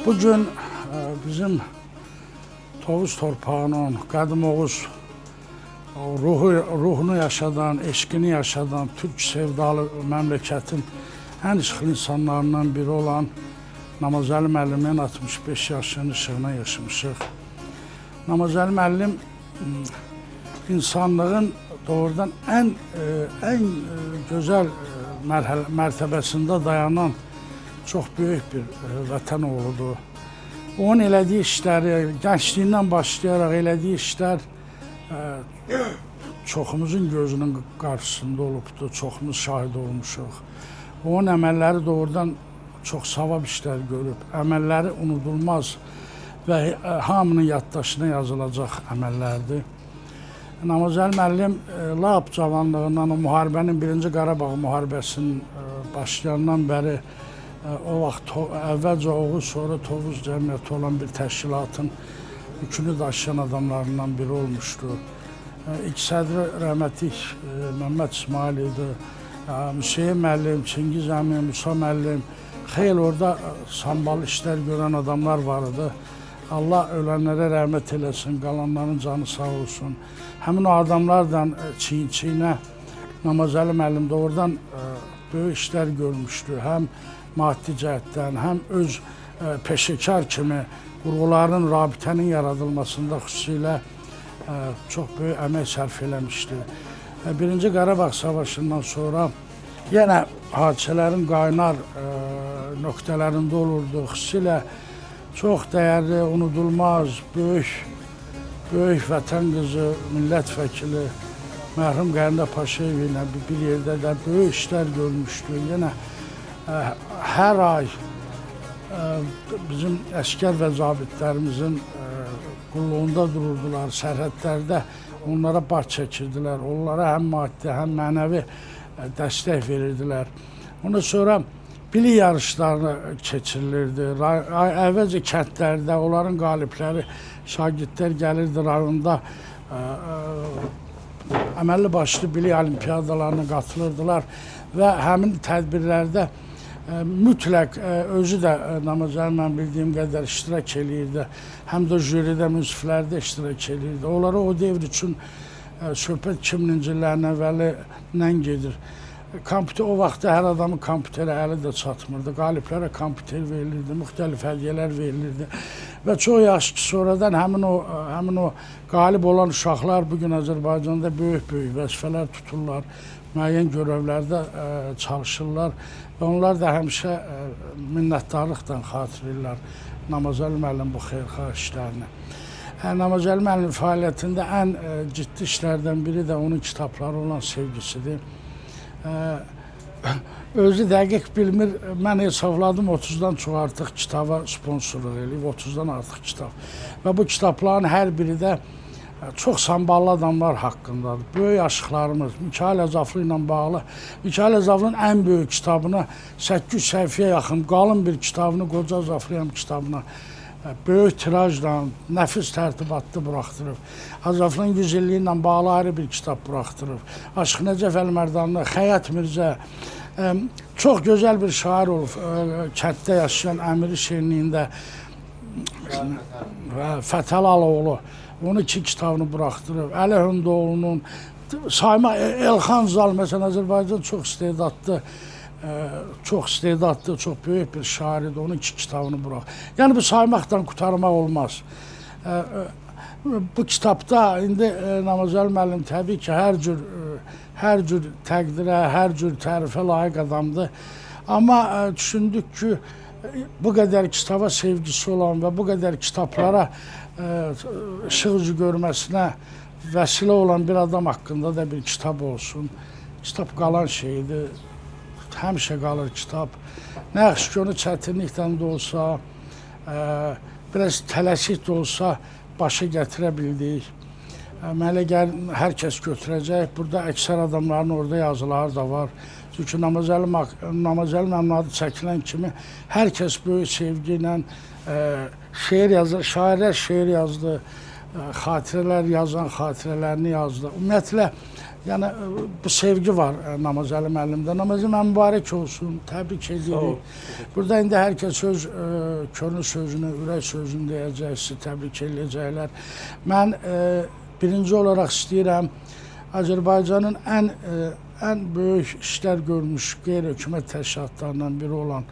Bugün bizim Tovuz torpağının, Qədim Oğuz ruhunu yaşadan, eşqini yaşadan, Türk sevdalı məmləkətin ən işıqlı insanlarından biri olan Namazəli müəllimin 65 yaşının işığına yaşamışıq. Namazəli müəllim insanlığın doğrudan ən gözəl mərtəbəsində dayanan çox böyük bir vətən oğludur. Onun elədiyi işləri, gəncliyindən başlayaraq elədiyi işlər çoxumuzun gözünün qarşısında olubdur, çoxumuz şahid olmuşuq. Onun əməlləri doğrudan çox savab işlər görüb, əməlləri unudulmaz və hamının yaddaşına yazılacaq əməllərdir. Namazəli müəllim lap cavanlığından, o müharibənin, 1-ci Qarabağ müharibəsinin başlayandan bəri o vaxt əvvəlcə Oğuz, sonra Tovuz cəmiyyəti olan bir təşkilatın yükünü daşıyan adamlarından biri olmuşdu. İlk sədri rəhmətlik Məmməd İsmail idi, Hüseyin müəllim, Çingiz əmi, Musa müəllim, xeyli orada sambalı işlər görən adamlar var idi. Allah ölənlərə rəhmət eləsin, qalanların canı sağ olsun. Həmin o adamlardan çiyin-çiyinə Namazəli müəllim doğrudan böyük işlər görmüşdü. Həm maddi cəhətdən, həm öz peşəkar kimi qurğuların, rabitənin yaradılmasında xüsusilə çox böyük əmək sərf eləmişdi. 1-ci Qarabağ savaşından sonra yenə hadisələrin qaynar nöqtələrində olurdu. Xüsusilə çox dəyərli, unudulmaz, böyük vətən qızı, millət vəkili mərhum Qəndə Paşayev ilə bir yerdə də böyük işlər görmüşdü. Yenə hər ay bizim əskər və zabitlərimizin qulluğunda dururdular, sərhədlərdə onlara baş çəkirdilər, onlara həm maddi, həm mənəvi dəstək verirdilər. Ondan sonra bilik yarışları keçirilirdi. Əvvəlcə kəndlərdə onların qalibləri, şagirdlər gəlirdi rayonda, əməlli başlı bilik olimpiyadalarına qatılırdılar və həmin tədbirlərdə mütləq özü də Namazəli mən bildiyim qədər iştirak eləyirdi. Həm də jüridə, münsiflərdə iştirak eləyirdi. Onlara o devr üçün söhbət 2000-ci illərin əvvəlindən gedir. O vaxtda hər adamın kompüterə əli də çatmırdı. Qaliblərə kompüter verilirdi, müxtəlif hədiyyələr verilirdi. Və çox yaxşı ki, sonradan həmin o qalib olan uşaqlar bugün Azərbaycanda böyük vəzifələr tuturlar, müəyyən görevlərdə çalışırlar və onlar da həmişə minnətdarlıqla xatırlayırlar Namazəli müəllim bu xeyirxah işlərini. Namazəli müəllim fəaliyyətində ən ciddi işlərdən biri də onun kitabları olan sevgisidir. Özü dəqiq bilmir, mən hesabladım 30-dan çox artıq kitaba sponsorluq eləyib, 30-dan artıq kitab. Və bu kitabların hər biri də çox samballı adamlar haqqındadır. Böyük aşıqlarımız, Mikayıl Əzaflı ilə bağlı. Mikayıl Əzaflının ən böyük kitabına 800 səhifəyə yaxın, qalın bir kitabını, Qoca Əzaflıyam kitabına böyük tirajla, nəfis tərtibatlı buraxdırıb. Əzaflının 100 illiyi ilə bağlı ayrı bir kitab buraxdırıb. Aşıq Nəcəf Əlmərdanlı, Xəyət Mirzə, çox gözəl bir şair olub, kənddə yaşayan Əmiri şenliyində Fətəlaloğlu. Onun 2 kitabını buraxdırıb. Əli Hündoğlu'nun, Elxan Zal, məsələn, Azərbaycan çox istedadlı, çox böyük bir şairdir. Onun 2 kitabını buraxdırıb. Yəni, bu saymaqdan qurtarmaq olmaz. Bu kitabda indi Namazəli müəllim təbii ki, hər cür təqdirə, hər cür tərifə layiq adamdır. Amma düşündük ki, bu qədər kitaba sevgisi olan və bu qədər kitablara ışıq üzü görməsinə vəsilə olan bir adam haqqında da bir kitab olsun. Kitab qalan şeydir, həmişə qalır kitab. Nə yaxşı ki, onu çətinlikdən də olsa, biraz tələsik də olsa başa gətirə bildik. Mənə hər kəs götürəcək. Burada əksər adamların orada yazıları da var. Çünki Namazəli mənim adı çəkilən kimi hər kəs böyük sevgi ilə şeir yazır, şairlər şeir yazdı. xatirələr yazan xatirələrini yazdı. Ümumiyyətlə, yəni bu sevgi var Namazəli müəllimdə. Namazəli müəllim mübarək olsun, təbrik edirik. Burada indi hər kəs öz könül sözünü, ürək sözünü deyəcək, sizi təbrik edəcəklər. Mən birinci olaraq istəyirəm Azərbaycanın ən böyük işlər görmüş qeyri-hökumət təşkilatlarından biri olan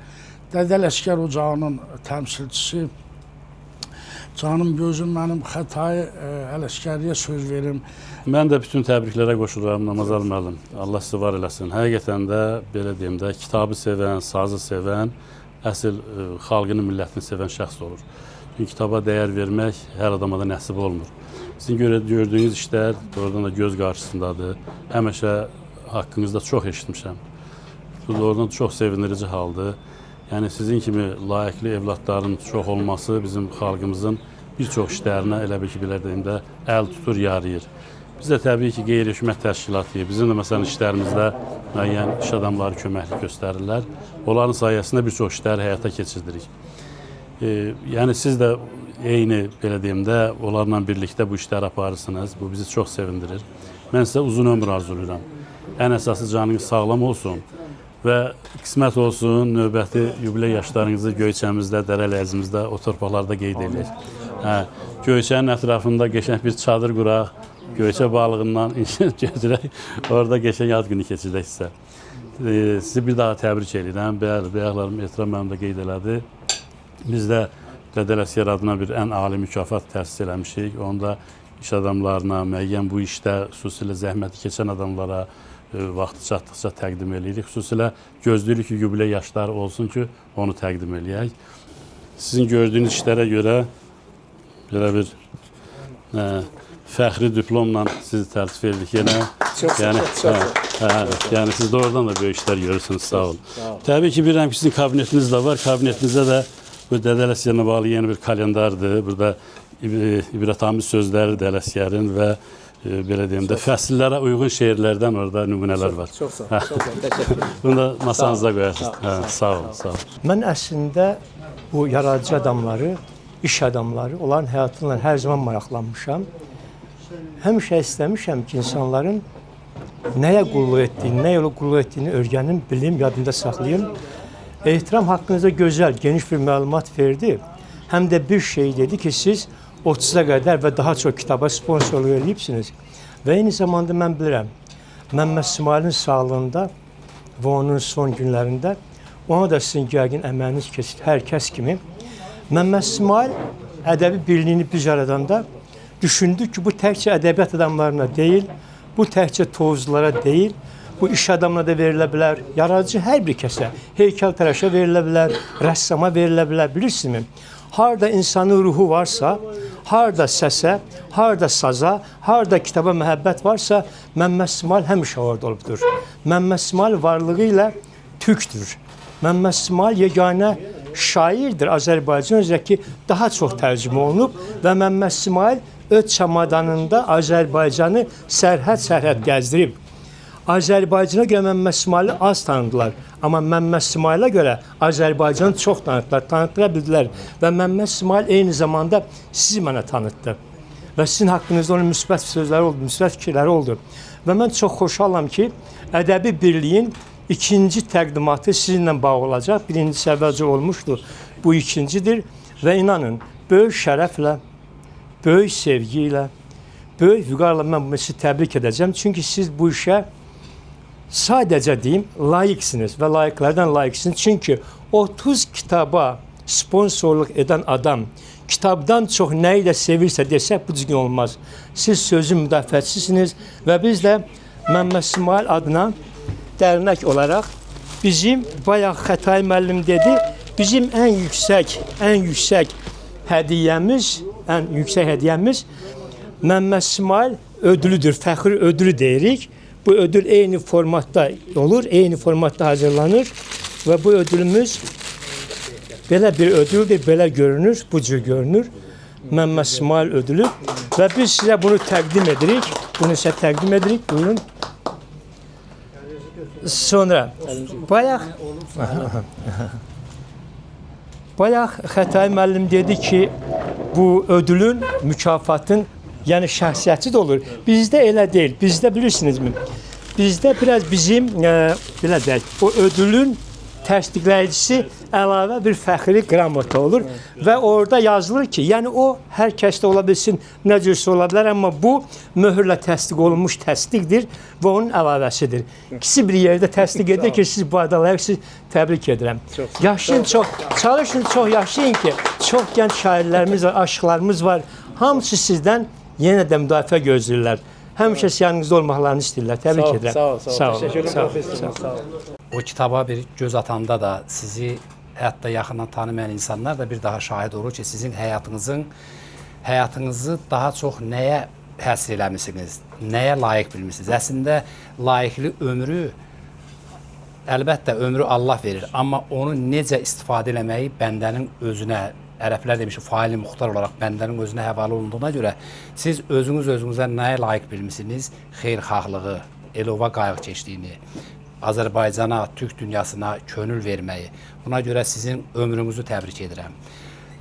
Dədə Ələsgər Ocağının təmsilçisi canım gözüm mənim Xətai Ələsgəriyə söz verim. Mən də bütün təbriklərə qoşuluram Namazəli müəllim. Allah sizi var eləsin. Həqiqətən də belə deyim də kitabı sevən, sazı sevən, əsl xalqını, millətini sevən şəxs olur. Çünki kitaba dəyər vermək hər adama da nəsib olmur. Sizin gördüyünüz işlər doğrudan da göz qarşısındadır. Həmişə haqqınızda çox eşitmişəm. Bu doğrudan çox sevindirici haldır. Yəni sizin kimi layiqli evlatların çox olması bizim xalqımızın bir çox işlərinə elə bil ki, belə deyim də əl tutur, yarayır. Biz də təbii ki, qeyri-hökumət təşkilatıyıq. Bizim də məsələn işlərimizdə müəyyən iş adamları köməklik göstərirlər. Onların sayəsində bir çox işləri həyata keçirdirik. Yəni siz də eyni belə deyim də onlarla birlikdə bu işləri aparırsınız. Bu bizi çox sevindirir. Mən sizə uzun ömür arzulayıram. Ən əsası canınız sağlam olsun. Və qismət olsun, növbəti yubiley yaşlarınızı Göyçəmizdə, Dərələyəzimizdə, o torpaqlarda qeyd edək. Göyçənin ətrafında qəşəng bir çadır quraq, Göyçə balığından götürək, orada qəşəng ad günü keçirdək sizə. Sizi bir daha təbrik edirəm. Bəyəklərim Ehtiram mənim də qeyd elədi. Biz də Dədə Ələsgər adına bir ən ali mükafat təsis eləmişik. Onda iş adamlarına, müəyyən bu işdə xüsusilə zəhməti keçən adamlara vaxtı çatdıqca təqdim edirik. Xüsusilə gözləyirik ki, yubiley yaşları olsun ki, onu təqdim edək. Sizin gördüyünüz işlərə görə belə bir fəxri diplomla sizi təltif edirik yenə. Yəni siz doğrudan da böyük işlər görürsünüz, sağ olun. Təbii ki, bilirəm ki, sizin kabinetiniz də var. Kabinetinizdə də bu Dədə Ələsgərlə bağlı yeni bir kalendardır. Burada ibrətamiz sözləri Dədə Ələsgərin və belə deyim də fəsillərə uyğun şeirlərdən orada nümunələr var. Çox sağ olun, təşəkkür ederim. Bunu da masanıza qoyarsınız. Sağ olun, sağ olun. Mən əslində bu yaradıcı adamları, iş adamları, onların həyatından hər zaman maraqlanmışam. Həmişə istəmişəm ki, insanların nəyə qulluq etdiyini, nə yola qulluq etdiyini öyrənim, bilim, yadımda saxlayım. Ehtiram haqqınızda gözəl, geniş bir məlumat verdi. Həm də bir şey dedi ki, siz 30'a qədər və daha çox kitaba sponsorluq edibsiniz. Və eyni zamanda mən bilirəm, Məmməd İsmailin sağlığında və onun son günlərində ona da sizin yəqin əməyiniz keçir, hər kəs kimi. Məmməd İsmail ədəbi birliyini biz yaradanda düşündü ki, bu təkcə ədəbiyyat adamlarına deyil, bu təkcə tovuzlara deyil, bu iş adamına da verilə bilər, yaradıcı hər bir kəsə, heykəltaraşa verilə bilər, rəssama verilə bilər, bilirsinizmi? Harda insanın ruhu varsa, harda səsə, harda saza, harda kitaba məhəbbət varsa, Məmməd İsmail həmişə orada olubdur. Məmməd İsmail varlığı ilə türkdür. Məmməd İsmail yeganə şairdir Azərbaycan üzrə ki, daha çox tərcümə olunub və Məmməd İsmail öz çamadanında Azərbaycanı sərhəd gəzdirib. Azərbaycana görə Məmməd İsmaili az tanıdılar. Amma Məmməd İsmailə görə Azərbaycanı çox tanıtdılar, tanıtıra bildilər. Və Məmməd İsmail eyni zamanda sizi mənə tanıtdı. Və sizin haqqınızda onun müsbət sözləri oldu, müsbət fikirləri oldu. Və mən çox xoşhalam ki, ədəbi birliyin ikinci təqdimatı sizinlə bağlı olacaq. Birincisi əvvəlcə olmuşdu, bu ikincidir. Və inanın, böyük şərəflə, böyük sevgi ilə, böyük vüqarla mən bunu sizi təbrik edəcəm. Çünki siz bu işə sadəcə deyim, layiqsiniz və layiqlərdən layiqsiniz. Çünki 30 kitaba sponsorluq edən adam kitabdan çox nəyi də sevirsə desək, bu düzgün olmaz. Siz sözün müdafiəçisiniz və biz də Məmməd İsmail adına dərnək olaraq bizim, bayaq Xətai müəllim dedi, bizim ən yüksək hədiyyəmiz Məmməd İsmail ödülüdür, fəxri ödülü deyirik. Bu ödül eyni formatda olur, eyni formatda hazırlanır və bu ödülümüz belə bir ödüldür, belə görünür, bu cür görünür. Məmməd İsmail ödülü və biz sizə bunu təqdim edirik. Bunu sizə təqdim edirik, buyurun. Sonra, bayaq Xətai müəllim dedi ki, bu ödülün, mükafatın yəni şəxsiyyətçi də olur. Bizdə elə deyil. Bizdə bilirsinizmi? Bizdə biraz bizim belə deyək, o ödülün təsdiqləyicisi əlavə bir fəxri qramata olur və orada yazılır ki, yəni o hər kəsdə ola bilsin, nə cürsə ola bilər, amma bu möhürlə təsdiq olunmuş təsdiqdir və onun əlavəsidir. İkisi bir yerdə təsdiq edir ki, siz bu adalayıq, siz təbrik edirəm. Yaşayın çox, çalışın çox yaşayın ki, çox gənc şairlərimiz var, aşıqlarımız var. Hamısı sizdən yenə də müdafiə gözləyirlər. Həmişə yanınızda olmaqlarını istəyirlər. Təbrik edirəm. Sağ ol. Sağ ol. O kitaba bir göz atanda da sizi hətta yaxından tanımayan insanlar da bir daha şahid olur ki, sizin həyatınızı daha çox nəyə həsr eləmisiniz, nəyə layiq bilmisiniz. Əslində layiqli ömrü, əlbəttə ömrü Allah verir, amma onu necə istifadə eləməyi bəndənin özünə, ərəblər demiş ki, faili muxtar olaraq bəndənin özünə həvalə olunduğuna görə siz özünüzə nəyə layiq bilmisiniz? Xeyirxahlığı, el-ova qayğıkeşliyini, Azərbaycana, Türk dünyasına könül verməyi. Buna görə sizin ömrünüzü təbrik edirəm.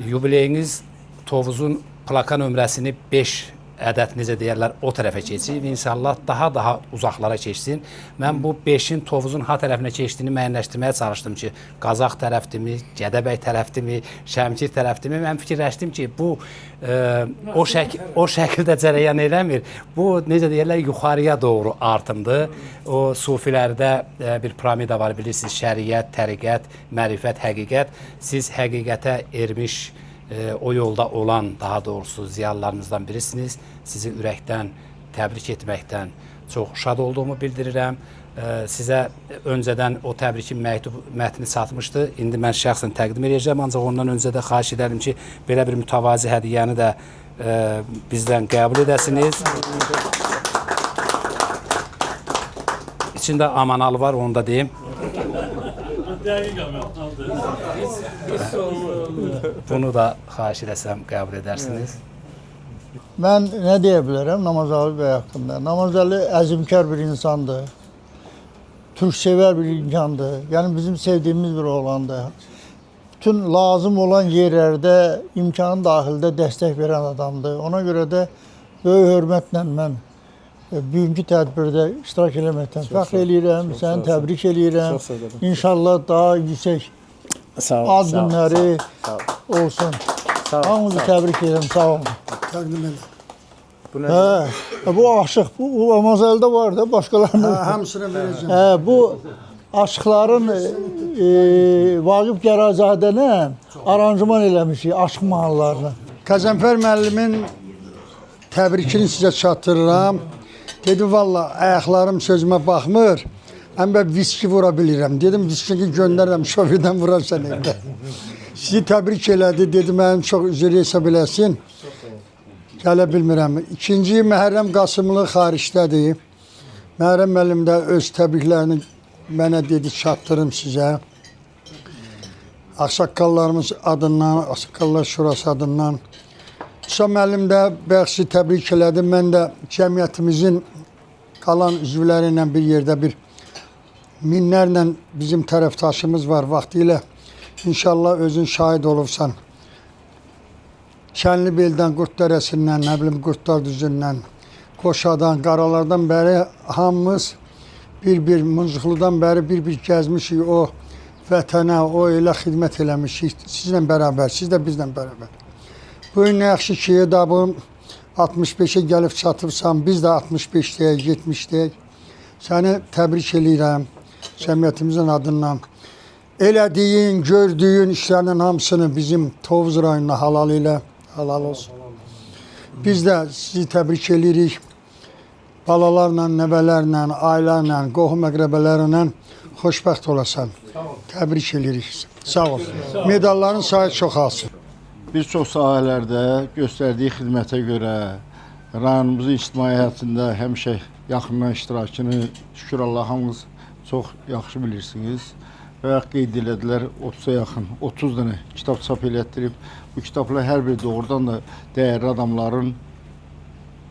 Yubileyiniz Tovuzun plaka nömrəsini 5 ədəd, necə deyərlər, o tərəfə keçir. İnşallah daha uzaqlara keçsin. Mən bu 5-in Tovuzun ha tərəfinə keçdiyini müəyyənləşdirməyə çalışdım ki, Qazax tərəfdimi, Gədəbəy tərəfdimi, Şəmkir tərəfdimi. Mən fikirləşdim ki, bu o şəkildə cərəyan eləmir. Bu, necə deyərlər, yuxarıya doğru artımdır. O sufilərdə bir piramida var, bilirsiniz, şəriət, təriqət, mərifət, həqiqət. Siz həqiqətə ermiş, o yolda olan, daha doğrusu ziyalılarımızdan birisiniz. Sizi ürəkdən təbrik etməkdən çox şad olduğumu bildirirəm. Sizə öncədən o təbrikin mətni çatmışdı. İndi mən şəxsən təqdim edəcəm, ancaq ondan öncə də xahiş edərdim ki, belə bir mütəvazi hədiyyəni də bizdən qəbul edəsiniz. İçində amanalı var, onu da deyim. Bunu da xahiş edəsəm qəbul edərsiniz. Mən nə deyə bilərəm Namazalı bəy haqqında? Namazalı əzimkar bir insandır. Türksevər bir insandır. Yəni bizim sevdiyimiz bir oğlandır. Bütün lazım olan yerlərdə imkanın daxilində dəstək verən adamdır. Ona görə də böyük hörmətlə mən bugünkü tədbirdə iştirak eləməkdən fəxr eləyirəm, səni təbrik eləyirəm. İnşallah daha yüksək ad günləri olsun. Hamınızı təbrik edirəm, sağ olun. Təqdim elə. Bu aşıq, bu Amazel'də var da, başqalarının. Hamısına verəcəm. Bu aşıqların Vaqif Gərazadənin aranjman eləmişik, aşıq mahnılarını. Qəzənfər müəllimin təbrikini sizə çatdırıram. Dedi, valla ayaqlarım sözümə baxmır. Həm də viski vura bilirəm. Dedim, viskini göndərirəm, şofirdən vurarsan evdə. Sizi təbrik elədi, dedi, mənim çox üzr hesab eləsin. Gələ bilmirəm. İkinci, Məhərrəm Qasımlı xaricdədir. Məhərrəm müəllim də öz təbriklərini mənə dedi, çatdırım sizə. Ağsaqqallarımız adından, Ağsaqqallar Şurası adından. Musa müəllim də bəxsi təbrik elədi. Mən də cəmiyyətimizin qalan üzvləri ilə bir yerdə bir minlərlə bizim tərəfdaşımız var vaxtilə. İnşallah özün şahid olursan. Şənlibeldən, Qurtdərəsindən, nə bilim Qurtlar düzündən, Qoşadan, Qaralardan bəri hamımız bir-bir, Muncuqludan bəri bir-bir gəzmişik o vətənə, o elə xidmət eləmişik. Sizlə bərabər, siz də bizlə bərabər. Bu gün nə yaxşı ki, bu 65-ə gəlib çatıbsan, biz də 65-deyək, 70-deyək. Səni təbrik eləyirəm cəmiyyətimizin adından. Elədiyin, gördüyün işlərin hamısını bizim Tovuz rayonuna halal elə, halal olsun. Biz də sizi təbrik edirik. Balalarla, nəvələrlə, ailələrlə, qohum əqrəbələrlə xoşbəxt olasan. Təbrik edirik. Sağ ol. Medalların sayı çoxalsın. Bir çox sahələrdə göstərdiyi xidmətə görə rayonumuzun ictimai həyatında həmişə yaxından iştirakını şükür Allah'ımız çox yaxşı bilirsiniz. Və qeyd elədilər 30-a yaxın, 30 dənə kitab çap elətdirib. Bu kitablar hər biri doğrudan da dəyərli adamların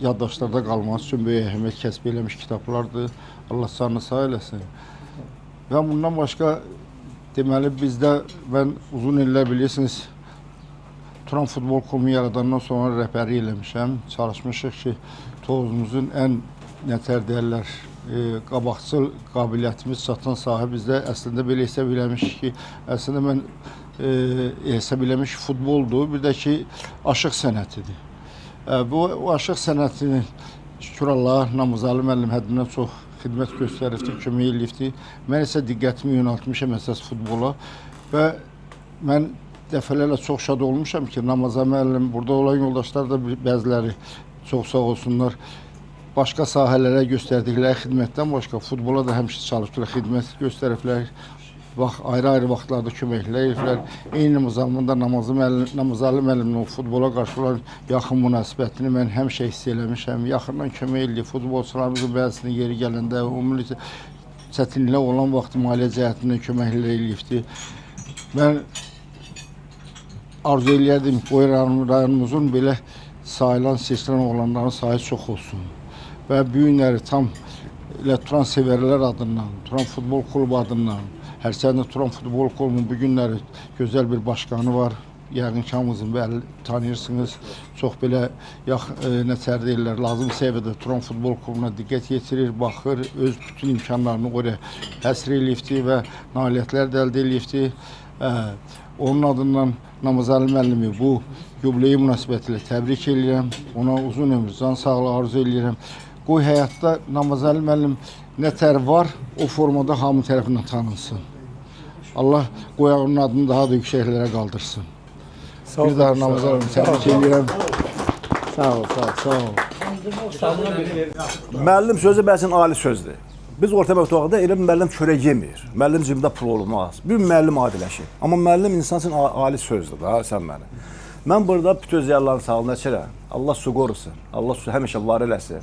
yaddaşlarda qalması üçün böyük əhəmiyyət kəsb eləmiş kitablardır. Allah canını sağ eləsin. Və bundan başqa deməli bizdə mən uzun illər bilirsiniz Turan Futbol Klubu yaradandan sonra rəhbərlik eləmişəm. Çalışmışıq ki, Tovuzumuzun ən nətər deyirlər, qabaqcıl qabiliyyətimiz çatan sahə bizdə əslində belə hesab eləmişik ki, əslində mən hesab eləmiş futboldur, bir də ki, aşıq sənətidir. Bu aşıq sənətini şükür Allah, Namazalı müəllim həddindən çox xidmət göstəribdir, kömək eləyibdir. Mən isə diqqətimi yönəltmişəm əsas futbola və mən dəfələrlə çox şad olmuşam ki, Namazalı müəllim, burada olan yoldaşlar da bəziləri çox sağ olsunlar. Başqa sahələrə göstərdikləri xidmətdən başqa futbola da həmişə çalışdılar, xidmət göstəriblər. Ayrı-ayrı vaxtlarda köməklər. Eyni zamanda Namazalı müəllimlə futbola qarşı olan yaxın münasibətini mən həmişə hiss eləmişəm. Yaxından kömək eləyir. Futbolçularımızın bəzisinin yeri gələndə, ümumiyyətlə çətinliklər olan vaxt maliyyə cəhətindən köməklər eləyibdir. Mən arzu eləyərdim ki, rayonumuzun belə sayılan, seçilən oğlanların sayı çox olsun. Və bu günləri tam Turan Sevərlər adından, Turan Futbol Klubu adından, Hərsəndə Turan Futbol Klubu'nun bu günləri gözəl bir başkanı var. Yəqin ki, hamınızın bəli tanıyırsınız. Çox belə nətər deyirlər, lazım səviyyədə Turan Futbol Klubuna diqqət yetirir, baxır, öz bütün imkanlarını oraya həsr eləyibdir və nailiyyətlər də əldə eləyibdir. Onun adından Namazalı müəllimi bu yubileyi münasibətilə təbrik edirəm. Ona uzun ömür, can sağlığı arzu edirəm. Qoy həyatda Namazalı müəllim nətər var, o formada hamı tərəfindən tanınsın. Allah qoy onun adını daha da yüksəklərə qaldırsın. Bir daha Namazalı müəllim təbrik edirəm. Sağ ol. Müəllim sözü bəsin ali sözdür. Biz orta məktəbdə elə bir müəllim çörək yemir. Müəllim cibində pul olmaz. Bir müəllim adiləşir. Amma müəllim insan üçün ali sözdür da, sən məni. Mən burada bütün ziyarların sağlığına içirəm. Allah su qorusun. Allah su həmişə var eləsin.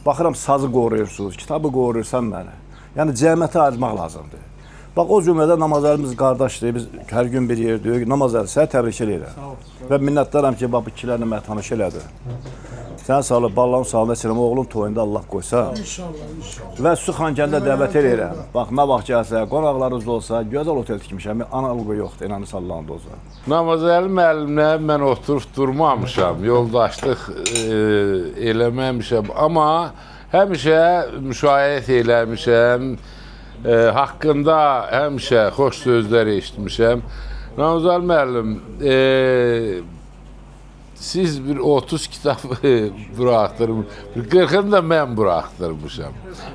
Baxıram sazı qoruyursunuz, kitabı qoruyursan məni. Yəni cəmiyyətə acmaq lazımdır. Bax o cümlədə Namazəlimiz qardaşdır. Biz hər gün bir yerdəyik. Namazəli sənə təbrik edirəm. Və minnətdaram ki, bax bu ikilərlə mənə tanış elədi. Sən sağ ol, balların sağlığına içirəm. Oğlun toyunda Allah qoysa. İnşallah. Və Su Xankəndə dəvət edirəm. Bax nə vaxt gəlsə, qonaqlarınız olsa, gözəl otel tikmişəm. Analogu yoxdur, inanın sallağında olsa. Namazalı müəllimlə mən oturub durmamışam, yoldaşlıq eləməmişəm, amma həmişə müşayiət eləmişəm, haqqında həmişə xoş sözlər eşitmişəm. Namazalı müəllim, siz bir 30 kitab buraxdırmışsınız, 40'ını da mən buraxdırmışam.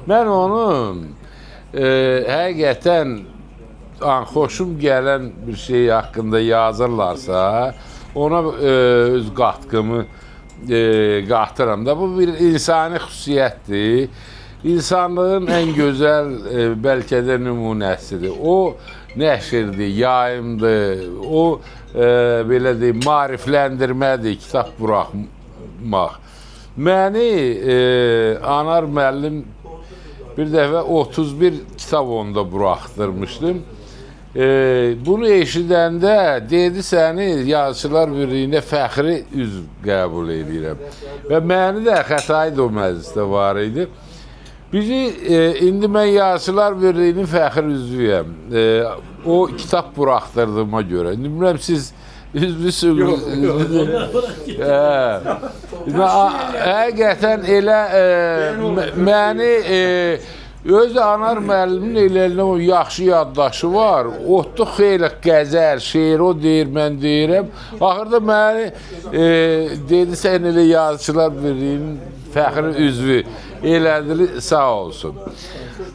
Mən onun həqiqətən xoşum gələn bir şey haqqında yazırlarsa, ona öz qatqımı qatıram da. Bu bir insani xüsusiyyətdir. İnsanlığın ən gözəl bəlkə də nümunəsidir. O nəşrdir, yayımdır, o belə deyim, maarifləndirmədir, kitab buraxmaq. Məni Anar müəllim bir dəfə 31 kitab onda buraxdırmışdım. Bunu eşidəndə dedi səni Yazıçılar Birliyində fəxri üzv qəbul edirəm. Və məni də Xətai o məclisdə var idi. Bizi, indi mən Yazıçılar Birliyinin fəxri üzvüyəm. O kitab buraxdırdığıma görə. İndi bilmirəm siz üzvüsünüz. Həqiqətən elə məni özü Anar müəllimin eləyəndə o yaxşı yaddaşı var. Otdu xeyli qəzər, şeir o deyir, mən deyirəm. Axırda məni dedi, sən elə Yazıçılar Birliyinin fəxri üzvü elədi, sağ olsun.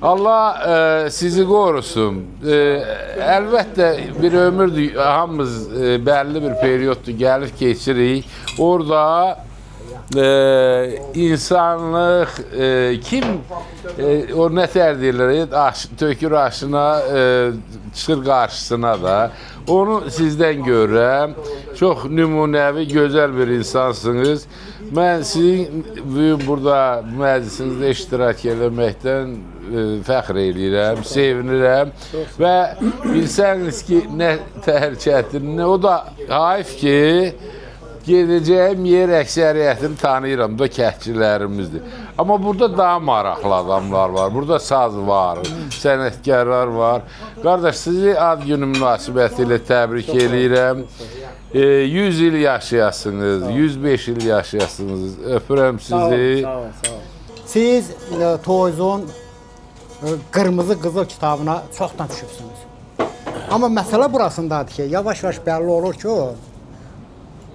Allah sizi qorusun. Əlbəttə bir ömürdür, hamımız bəlli bir periyoddur, gəlib keçirik. Orada insanlıq kim o nətər deyirlər, tökür aşına, çıxır qarşısına da. Onu sizdən görürəm. Çox nümunəvi, gözəl bir insansınız. Mən sizin burada məclisinizdə iştirak eləməkdən fəxr edirəm, sevinirəm və bilsəniz ki, nə təhlükədir, o da haif ki, gedəcəyim yer əksəriyyətini tanıyıram da kəhçilərimizdir. Amma burada daha maraqlı adamlar var, burada saz var, sənətkarlar var. Qardaş, sizi ad günü münasibəti ilə təbrik edirəm. 100 il yaşayasınız, 105 il yaşayasınız. Öpürəm sizi. Siz Toyuzun Qırmızı Qızıl kitabına çoxdan düşübsünüz. Amma məsələ burasındadır ki, yavaş-yavaş bəlli olur ki,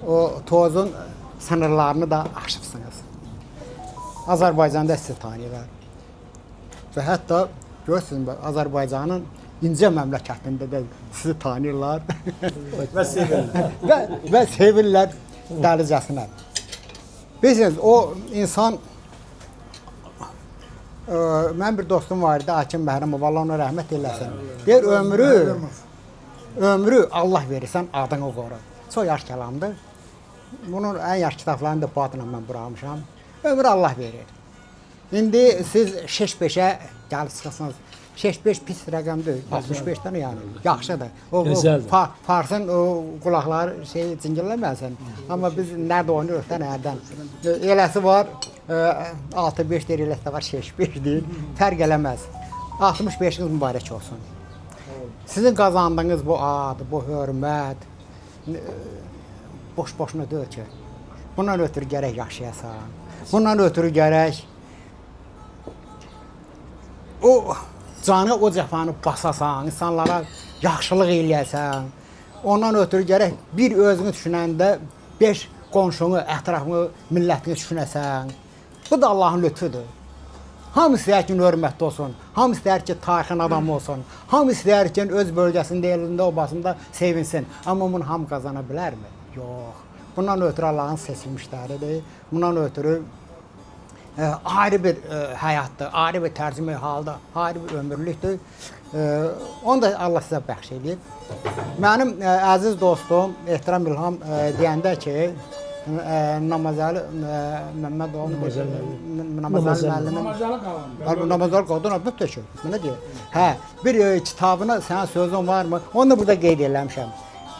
o Toyuzun sınırlarını da aşıbsınız. Azərbaycanda sizi tanıyırlar. Və hətta görürsünüz, Azərbaycanın incə məmləkətində də sizi tanıyırlar. Və sevirlər. və sevirlər dəlicəsinə. Bilirsiniz, o insan mən bir dostum var idi, Hakim Məhrəmov, Allah ona rəhmət eləsin. Deyir, ömrü Allah verirsən, adını qoru. Çox yaş kəlamdır. Bunun ən yaş kitablarını da bu adına mən buramışam. Ömrü Allah verir. İndi siz 6-5-ə gəlib çıxırsınız. 6-5 pis rəqəm deyil, 65-dən yəni, yaxşıdır. Farsın qulaqları cingilləməsin. Amma biz nədə oynayırıq da, nədən? Eləsi var, 6-5 deyir, eləsi də var, 6-5 deyir. Fərq eləməz. 65-iniz mübarək olsun. Sizin qazandığınız bu ad, bu hörmət, boş-boşuna deyil ki. Bundan ötürü gərək yaşayasan. Bundan ötürü gərək o canı, o cəfanı basasan, insanlara yaxşılıq eləyəsən. Ondan ötürü gərək bir özünü düşünəndə 5 qonşunu, ətrafını, millətini düşünəsən. Bu da Allahın lütfüdür. Hamı istəyər ki, hörmətli olsun. Hamı istəyər ki, tarixin adamı olsun. Hamı istəyər ki, öz bölgəsində, elində, obasında sevinsin. Amma bunu hamı qazana bilərmi? Yox. Bundan ötürü Allahın seçilmişləridir. Bundan ötürü ayrı bir həyatdır, ayrı bir tərcümə halda, ayrı bir ömürlükdür. Onu da Allah sizə bəxş edib. Mənim əziz dostum, ehtiram İlham deyəndə ki, Namazəli Məmmədov, Namazəli müəllimin, Namazəli qadın adı ki, mənə deyir. Hə, bir kitabına sənin sözün varmı? Onu da burada qeyd eləmişəm.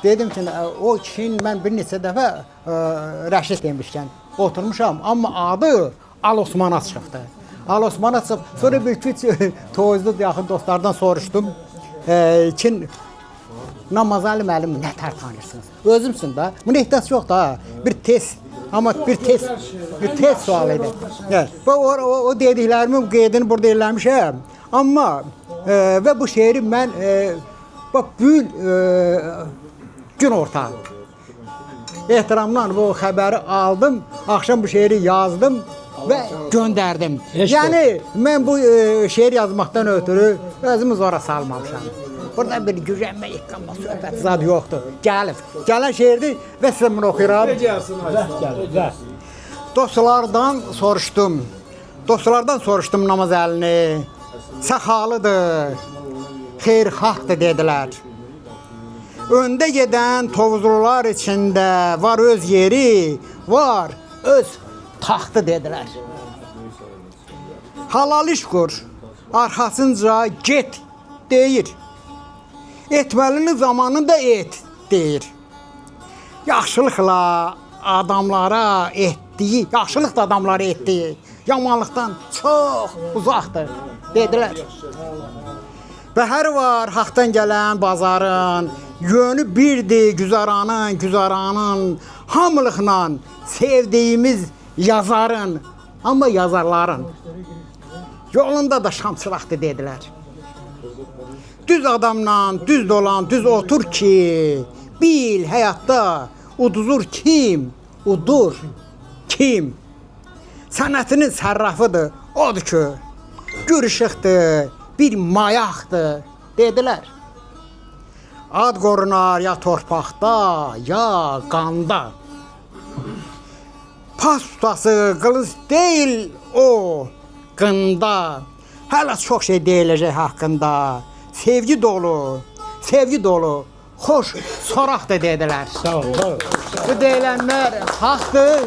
Dedim ki, o kişinin mən bir neçə dəfə Rəşid demişkən oturmuşam, amma adı Al Osmana çıxıbdı. Al Osmana çıxıb, sonra bir iki Toyuzlu yaxın dostlardan soruşdum. Kin Namazəli müəllim nə tər tanırsınız? Özümsün da, bunun ehtiyac yox da, bir test, amma bir test sual idi. O dediklərimin qeydini burada eləmişəm. Amma və bu şeiri mən gün ortağı ehtiramla bu xəbəri aldım, axşam bu şeiri yazdım və göndərdim. Yəni, mən bu şeir yazmaqdan ötürü özümü zora salmamışam. Burada bir gücənmə, yıqqanma, söhbət zad yoxdur. Gələn şeirdir və sizə bunu oxuyuram. Dostlardan soruşdum Namazəlini. Səxalıdır, xeyrxahdır dedilər. Öndə gedən Tovuzlular içində var öz yeri, var öz taxtı dedilər. Halal iş qur, arxasınca get deyir. Etməlini zamanında et deyir. Yaxşılıqla adamlara etdiyi, yaxşılıq da adamlara etdiyi, yamanlıqdan çox uzaqdır dedilər. Bəhər var haqdan gələn bazarın, yönü birdir güzaranın, hamılıqla sevdiyimiz yazarın, amma yazarların yolunda da şamçılaqdır dedilər. Düz adamla düz dolan, düz otur ki, bil həyatda uduzur kim, udur kim. Sənətinin sərrafıdır, odur ki, gür işıqdır, bir mayaqdır dedilər. Ad qorunar ya torpaqda, ya qanda. Pas tutası qılınc deyil o qında. Hələ çox şey deyiləcək haqqında. Sevgi dolu, xoş soraqdır dedilər. Sağ ol. Bu deyilənlər haqdır,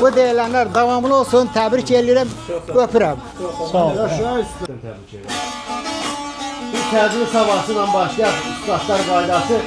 bu deyilənlər davamlı olsun, təbrik edirəm, öpürəm. Sağ ol. Bir tədbir sabahsıyla başlayaq, ustadlar qaydası.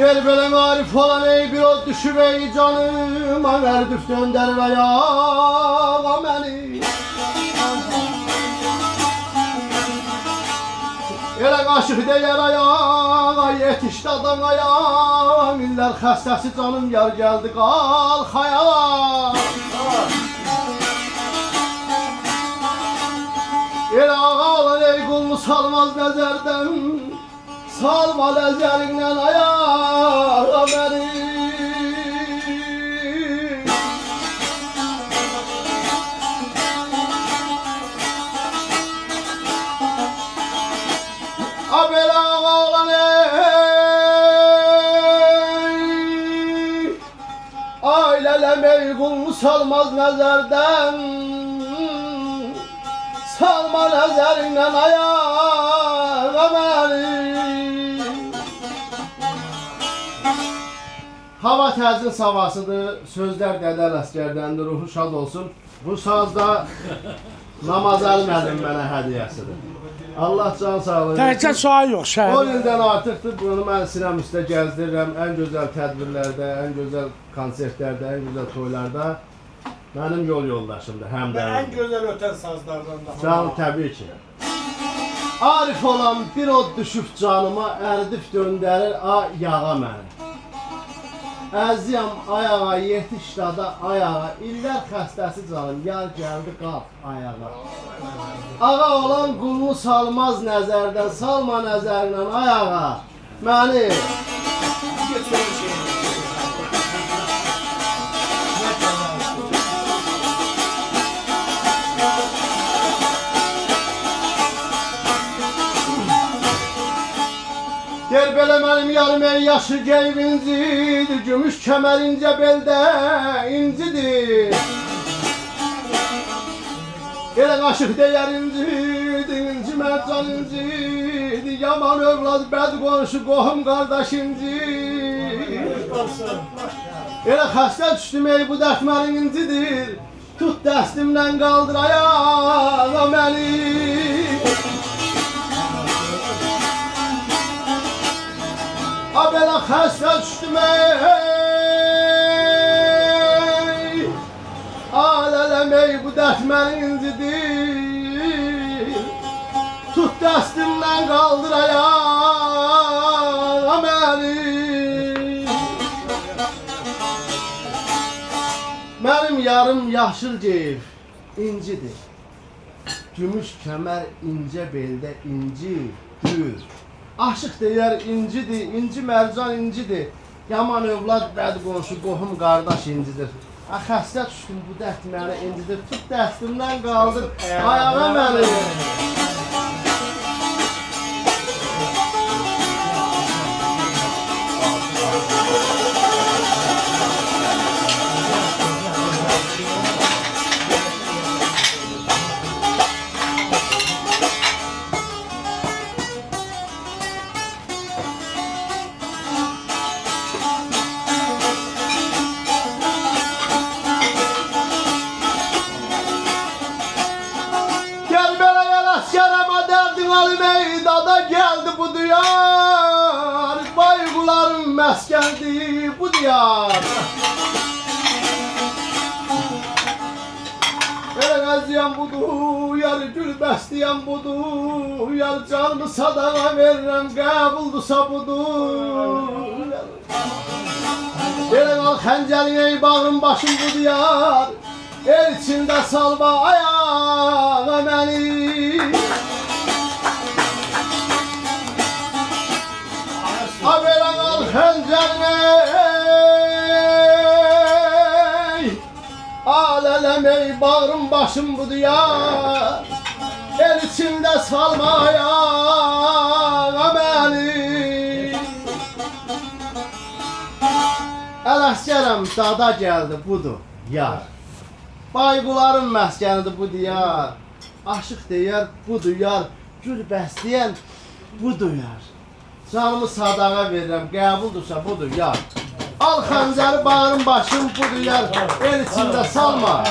Gel böyle arif olan ey bir o düşüp ey canıma verdif dönder ve yağa beni. Elə qaşıq deyər ayağa, yetişdi adam ayağa. Minlər xəstəsi canım yar gəldi qalx ayağa. Elə ağa olan ey qulunu salmaz nəzərdən, salma nəzərindən ayağa məni. Belə ağa olan ey, ailələm ey qulunu salmaz nəzərdən, salma nəzərindən ayağa məni. Hava təzin savasıdır, sözlər Dədə Ələsgərdəndir, ruhu şad olsun. Bu sazda Namazəli müəllim mənə hədiyyəsidir. Allah can sağlığı. Təkcə çay yox, 10 şəhər. ildən artıqdır bunu mən sinəm üstə gəzdirirəm. Ən gözəl tədbirlərdə, ən gözəl konsertlərdə, ən gözəl toylarda mənim yol yoldaşımdır, həm də. Ən gözəl ötən sazlardan da. Canım, təbii ki. Arif olan bir od düşüb canıma, ərdif döndərir yağa məni. Əziyəm ayağa, yetiş dada ayağa, illər xəstəsi canım, yar gəldi qalx ayağa. Ağa olan qulunu salmaz nəzərdən, salma nəzərindən ayağa məni. Gel belə mənim yarım ey yaşı geyb incidir, gümüş kəmər incə beldə incidir. Elə qaşıq deyər incidir, inci mərcan incidir, yaman övlad bəd qonşu qohum qardaş incidir. Elə xəstə düşdüm ey bu dərd mənim incidir, tut dəstimdən qaldır ayağa məni. Belə xəstə düşdüm ey, alələm ey bu dərd məni incidir, tut dəstimdən qaldır ayağa məni. Mənim yarım yaşıl geyib incidir, gümüş kəmər incə beldə incidir. Aşıq deyər incidir, inci mərcan incidir, yaman övlad bəd qonşu qohum qardaş incidir. Xəstə düşdüm bu dərd məni incidir, tut dəstimdən qaldır ayağa məni. Meydada geldi bu diyar, bayguların meskendi bu diyar. Ele gaziyan budur, yar gül bəsləyən budur, yar canımı sadağa verirəm, qəbuldusa budur. Ele qal xəncərin ey bağrım başım bu diyar, el içində salma ayağa məni. Habera qal xəncərin ey, alələm ey bağrım başım bu diyar, el içində salma ayağa məni. Ələsgərəm dada gəldi budur yar, bayquların məskənidir bu diyar, aşıq deyər budur yar, gül bəsləyən budur yar. Canımı sadağa verirəm, qəbuldursa budur yar. Al xəncəri bağrım başım budur yar, el içində salma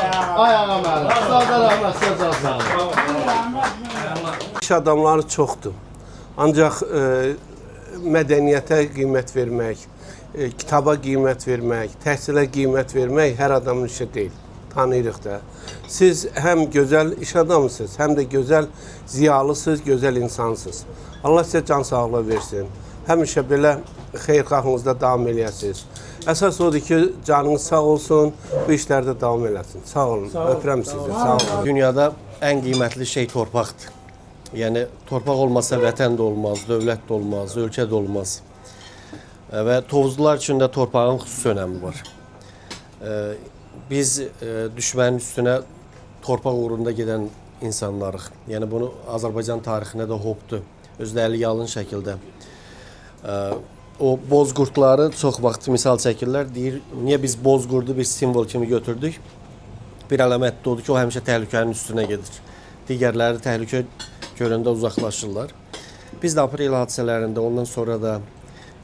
ayağa məni. Sada rəhmət sizə sağ olun. İş adamları çoxdur. Ancaq mədəniyyətə qiymət vermək, kitaba qiymət vermək, təhsilə qiymət vermək hər adamın işi deyil. Tanıyırıq da. Siz həm gözəl iş adamısınız, həm də gözəl ziyalısınız, gözəl insansınız. Allah sizə can sağlığı versin. Həmişə belə xeyirxahlığınızda davam eləyəsiniz. Əsas odur ki, canınız sağ olsun, bu işlərdə davam eləsin. Sağ olun, öpürəm sizi, sağ olun. Dünyada ən qiymətli şey torpaqdır. Yəni, torpaq olmasa vətən də olmaz, dövlət də olmaz, ölkə də olmaz. Və Tovuzlular üçün də torpağın xüsusi önəmi var. Biz düşmənin üstünə torpaq uğrunda gedən insanlarıq. Yəni, bunu Azərbaycan tarixində də hopdur, özləri yalın şəkildə. O bozqurtları çox vaxt misal çəkirlər, deyir, niyə biz bozqurdu bir simvol kimi götürdük? Bir əlamət də odur ki, o həmişə təhlükənin üstünə gedir. Digərləri təhlükə görəndə uzaqlaşırlar. Biz də aprel hadisələrində, ondan sonra da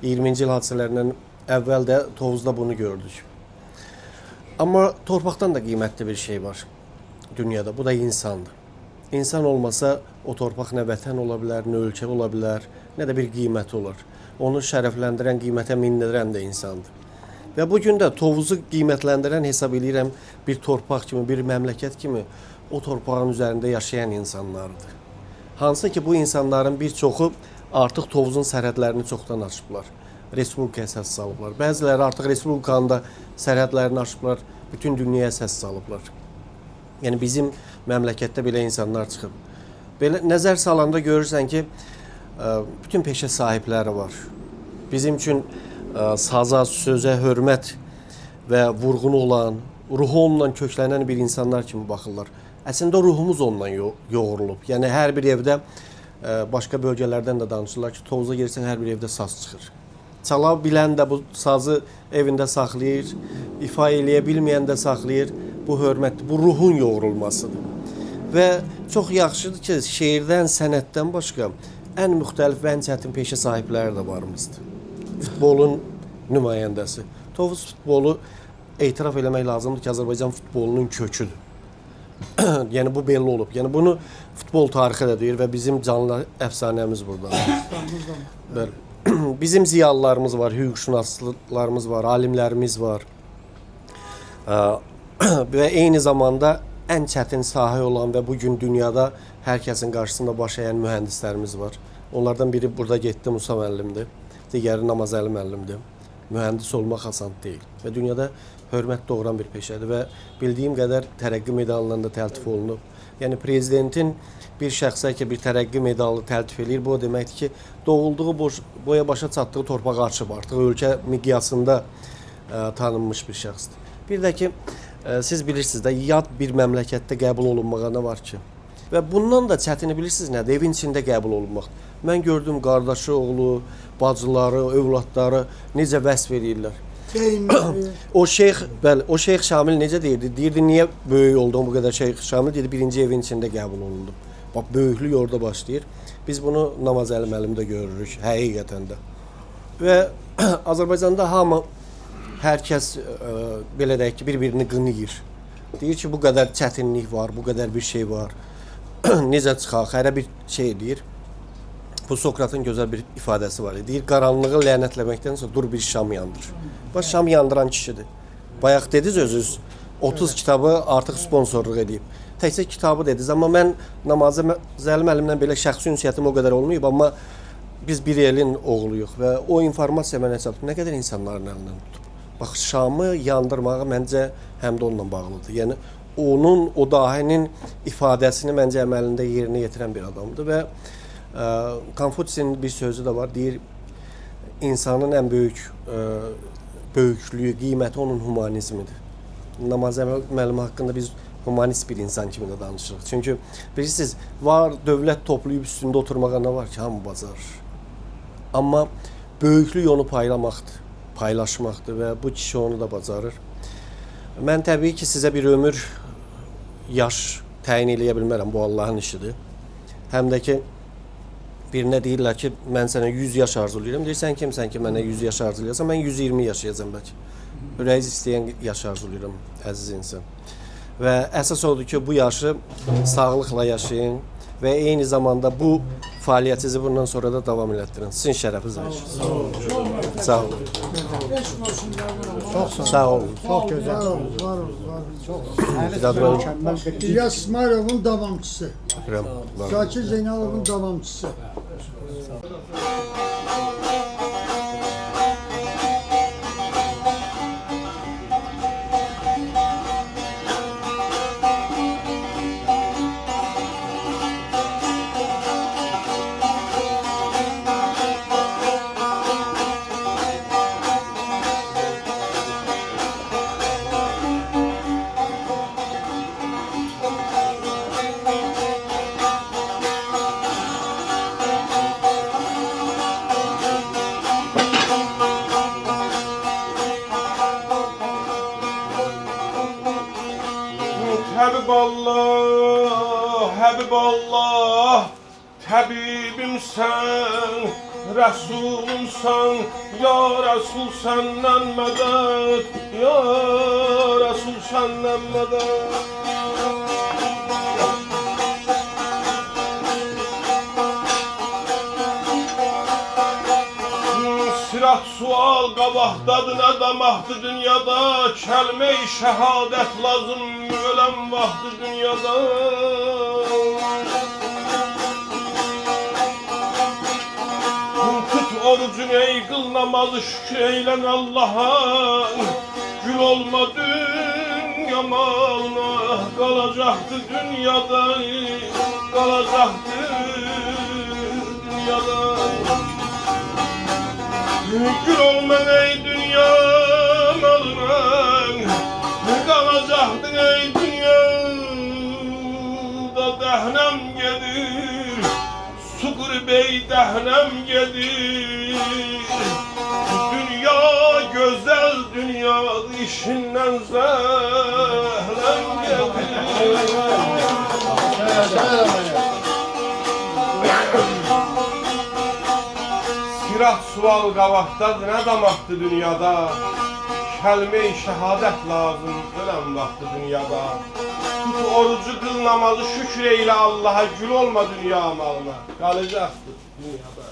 20-ci il hadisələrindən əvvəl də Tovuzda bunu gördük. Amma torpaqdan da qiymətli bir şey var dünyada, bu da insandır. İnsan olmasa o torpaq nə vətən ola bilər, nə ölkə ola bilər, nə də bir qiyməti olar. Onu şərəfləndirən, qiymətə mindirən də insandır. Və bugün də Tovuzu qiymətləndirən hesab edirəm bir torpaq kimi, bir məmləkət kimi o torpağın üzərində yaşayan insanlardır. Hansı ki, bu insanların bir çoxu artıq Tovuzun sərhədlərini çoxdan açıblar. Respublikaya səs salıblar. Bəziləri artıq Respublikanın da sərhədlərini açıblar, bütün dünyaya səs salıblar. Yəni, bizim məmləkətdə belə insanlar çıxıb. Belə nəzər salanda görürsən ki, bütün peşə sahibləri var. Bizim üçün saza, sözə hörmət və vurğunu olan, ruhu onunla köklənən bir insanlar kimi baxırlar. Əslində ruhumuz onunla yoğrulub. Yəni, hər bir evdə başqa bölgələrdən də danışırlar ki, Tovuza girsən hər bir evdə saz çıxır. Çala bilən də bu sazı evində saxlayır, ifa eləyə bilməyən də saxlayır. Bu hörmətdir, bu ruhun yoğrulmasıdır. Və çox yaxşıdır ki, şeirdən, sənətdən başqa ən müxtəlif və ən çətin peşə sahibləri də varımızdır. Futbolun nümayəndəsi. Tovuz futbolu etiraf eləmək lazımdır ki, Azərbaycan futbolunun köküdür. Yəni, bu belli olub. Yəni, bunu futbol tarixi də deyir və bizim canlı əfsanəmiz burada. Bizim ziyalılarımız var, hüquqşünaslarımız var, alimlərimiz var. Və eyni zamanda ən çətin sahə olan və bugün dünyada hər kəsin qarşısında baş əyən mühəndislərimiz var. Onlardan biri burada getdi, Musa müəllimdir. Digəri Namazəli müəllimdir. Mühəndis olmaq asan deyil. Və dünyada hörmət doğuran bir peşədir və bildiyim qədər tərəqqi medalından da təltif olunub. Yəni, prezidentin bir şəxsə ki, bir tərəqqi medalı təltif eləyir, bu o deməkdir ki, doğulduğu boya başa çatdığı torpağı açıb artıq ölkə miqyasında tanınmış bir şəxsdir. Bir də ki, siz bilirsiniz də, yad bir məmləkətdə qəbul olunmağa nə var ki? Və bundan da çətini bilirsiniz nədir? Evin içində qəbul olunmaq. Mən gördüm qardaşı, oğlu, bacıları, övladları necə vəsf edirlər. O Şeyx Şamil necə deyirdi? Deyirdi, niyə böyük oldun bu qədər Şeyx Şamil? Deyirdi, birinci evin içində qəbul olundu. Bax, böyüklük orada başlayır. Biz bunu Namazəli müəllimdə görürük, həqiqətən də. Və Azərbaycanda hamı, hər kəs, belə deyək ki, bir-birini qınıyır. Deyir ki, bu qədər çətinlik var, bu qədər bir şey var. Necə çıxaq, hərə bir şey deyir. Bu Sokratın gözəl bir ifadəsi var. Deyir, qaranlığı lənətləməkdənsə dur bir şam yandır. Bax, şam yandıran kişidir. Bayaq dediniz özünüz, 30 kitabı artıq sponsorluq edib. Təkcə kitabı dediniz, amma mən Namazəli müəllimlə belə şəxsi ünsiyyətim o qədər olmayıb, amma biz bir elin oğluyuq və o informasiya mənə çatıb. Nə qədər insanların əlindən tutub. Bax, şamı yandırmağı məncə həm də onunla bağlıdır. Yəni, onun, o dahinin ifadəsini məncə əməlində yerinə yetirən bir adamdır və Konfutsiyin bir sözü də var, deyir, insanın ən böyük böyüklüyü, qiyməti onun humanizmidir. Namazəli müəllim haqqında biz humanist bir insan kimi də danışırıq. Çünki bilirsiniz, var dövlət toplayıb üstündə oturmağa nə var ki, hamı bacarır. Amma böyüklük onu paylamaqdır, paylaşmaqdır və bu kişi onu da bacarır. Mən təbii ki, sizə bir ömür, yaş təyin eləyə bilmərəm, bu Allahın işidir. Həm də ki, birinə deyirlər ki, mən sənə 100 yaş arzulayıram. Deyirsən kimsən ki, mənə 100 yaş arzulayırsan, mən 120 yaşayacam bəlkə. Ürəyiz istəyən yaş arzulayıram, əziz insan. Və əsas odur ki, bu yaşı sağlıqla yaşayın və eyni zamanda bu fəaliyyətinizi bundan sonra da davam elətdirin. Sizin şərəfinizə. Sağ olun. Sağ olun. Sağ olun. Çok güzel. Var ol, var ol, var ol. Mükemmel bir İlyas İsmailov'un davamçısı. program. Zakir Zeynalov'un davamçısı. Habiballah, Habiballah, Tabibimsən, Rəsulumsan, Ya Rəsul səndən mədəd, Ya Rəsul səndən mədəd. Sirat sual qabaqdadır, nə damaqdır dünyada, kəlmə-i şəhadət lazım, ölən vaxtı dünyada. Tut orucun ey qıl namazı, şükür eylən Allaha, gül olma dünya malına, qalacaqdı dünyada, qalacaqdı dünyada. Gül olman ey dünya malına, qalacaktın ey dünyada. Dəhnem gedir, suqur bey dəhnem gedir. Dünya güzel dünya, işinden zəhləm gedir. Sirat sual qabaqdadır, nə damaqdır dünyada, kəlmə-i şəhadət lazım, ölən vaxtı dünyada. Tut orucu, qıl namazı, şükür eylə Allaha, gül olma dünya malına, qalacaqdır dünyada.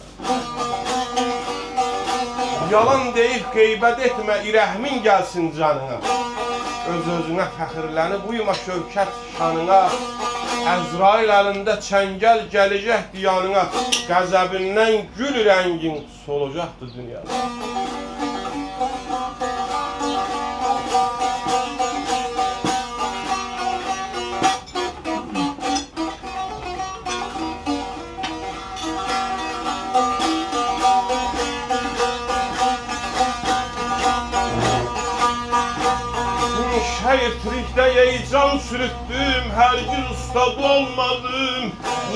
Yalan deyib qeybət etmə, irəhmin gəlsin canına. Öz-özünə fəxirlənib uyma şövkət şanına. Əzrail əlində çəngəl gələcəkdir yanına. Qəzəbindən gül rəngin solacaqdır dünyada. Şehitlikdə heyecan sürüttüm, hər gün ustad olmadım.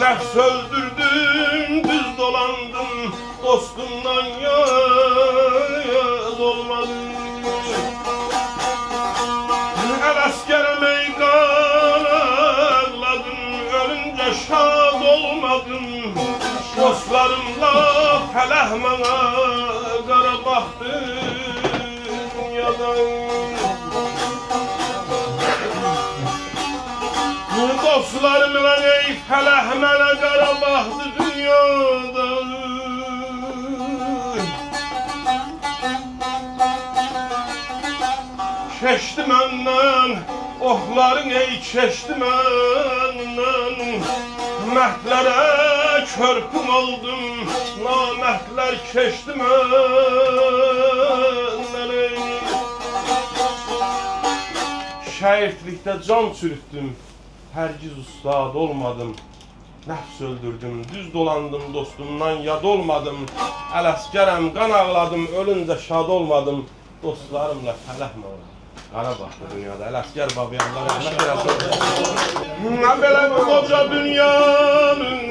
Nəfs öldürdüm, düz dolandım, dostumdan yaz olmadım. Əl-əskərə meydan ağladım, ölünce şad olmadım. Dostlarımla fələh mənə qara baxdı dünyadan. Dostlarımla ey fələh mənə qara baxdı dünyada. Keçdi məndən, oxların ey keçdi məndən. Məhdlərə körpüm oldum, naməhdlər keçdi məndən ey. Şəhidlikdə can çürütdüm, hərgiz ustad olmadım. Nəfs öldürdüm, düz dolandım, dostumdan yad olmadım. Əl-əskərəm, qan ağladım, ölüncə şad olmadım. Dostlarımla fələh mənə qara baxdı dünyada. Əl-əskər babayanlar rəhmət eləsin. Nə belə bu qoca dünyanın,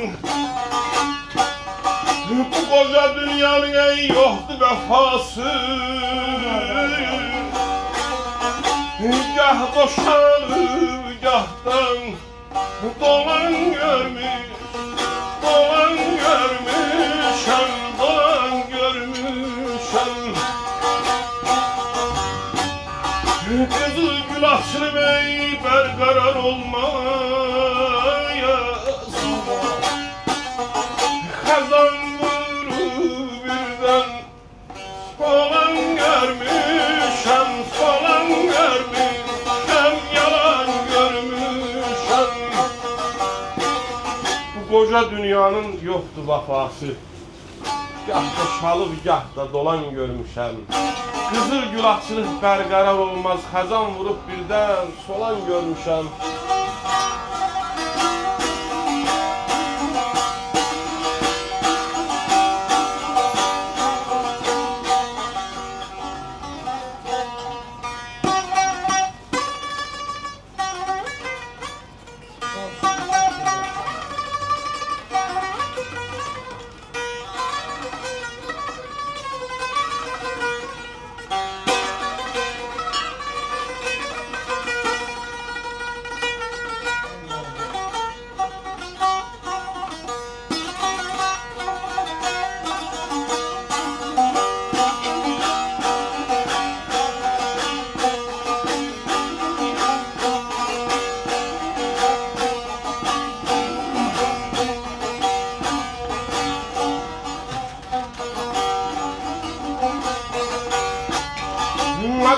bu qoca dünyanın ey yoxdur vəfası. Gah boşanıb, gahdan dolan görmüş, dolan görmüşəm, dolan görmüşəm. Qızıl gül açılıb ey bərqərar olmayasın. Xəzan vurub birdən, dolan görmüşəm. qoca dünyanın yoxdur vəfası. Gah da şalıb, gah da dolan görmüşəm. Qızıl gül açılıb bərqərar olmaz, xəzan vurub birdən solan görmüşəm.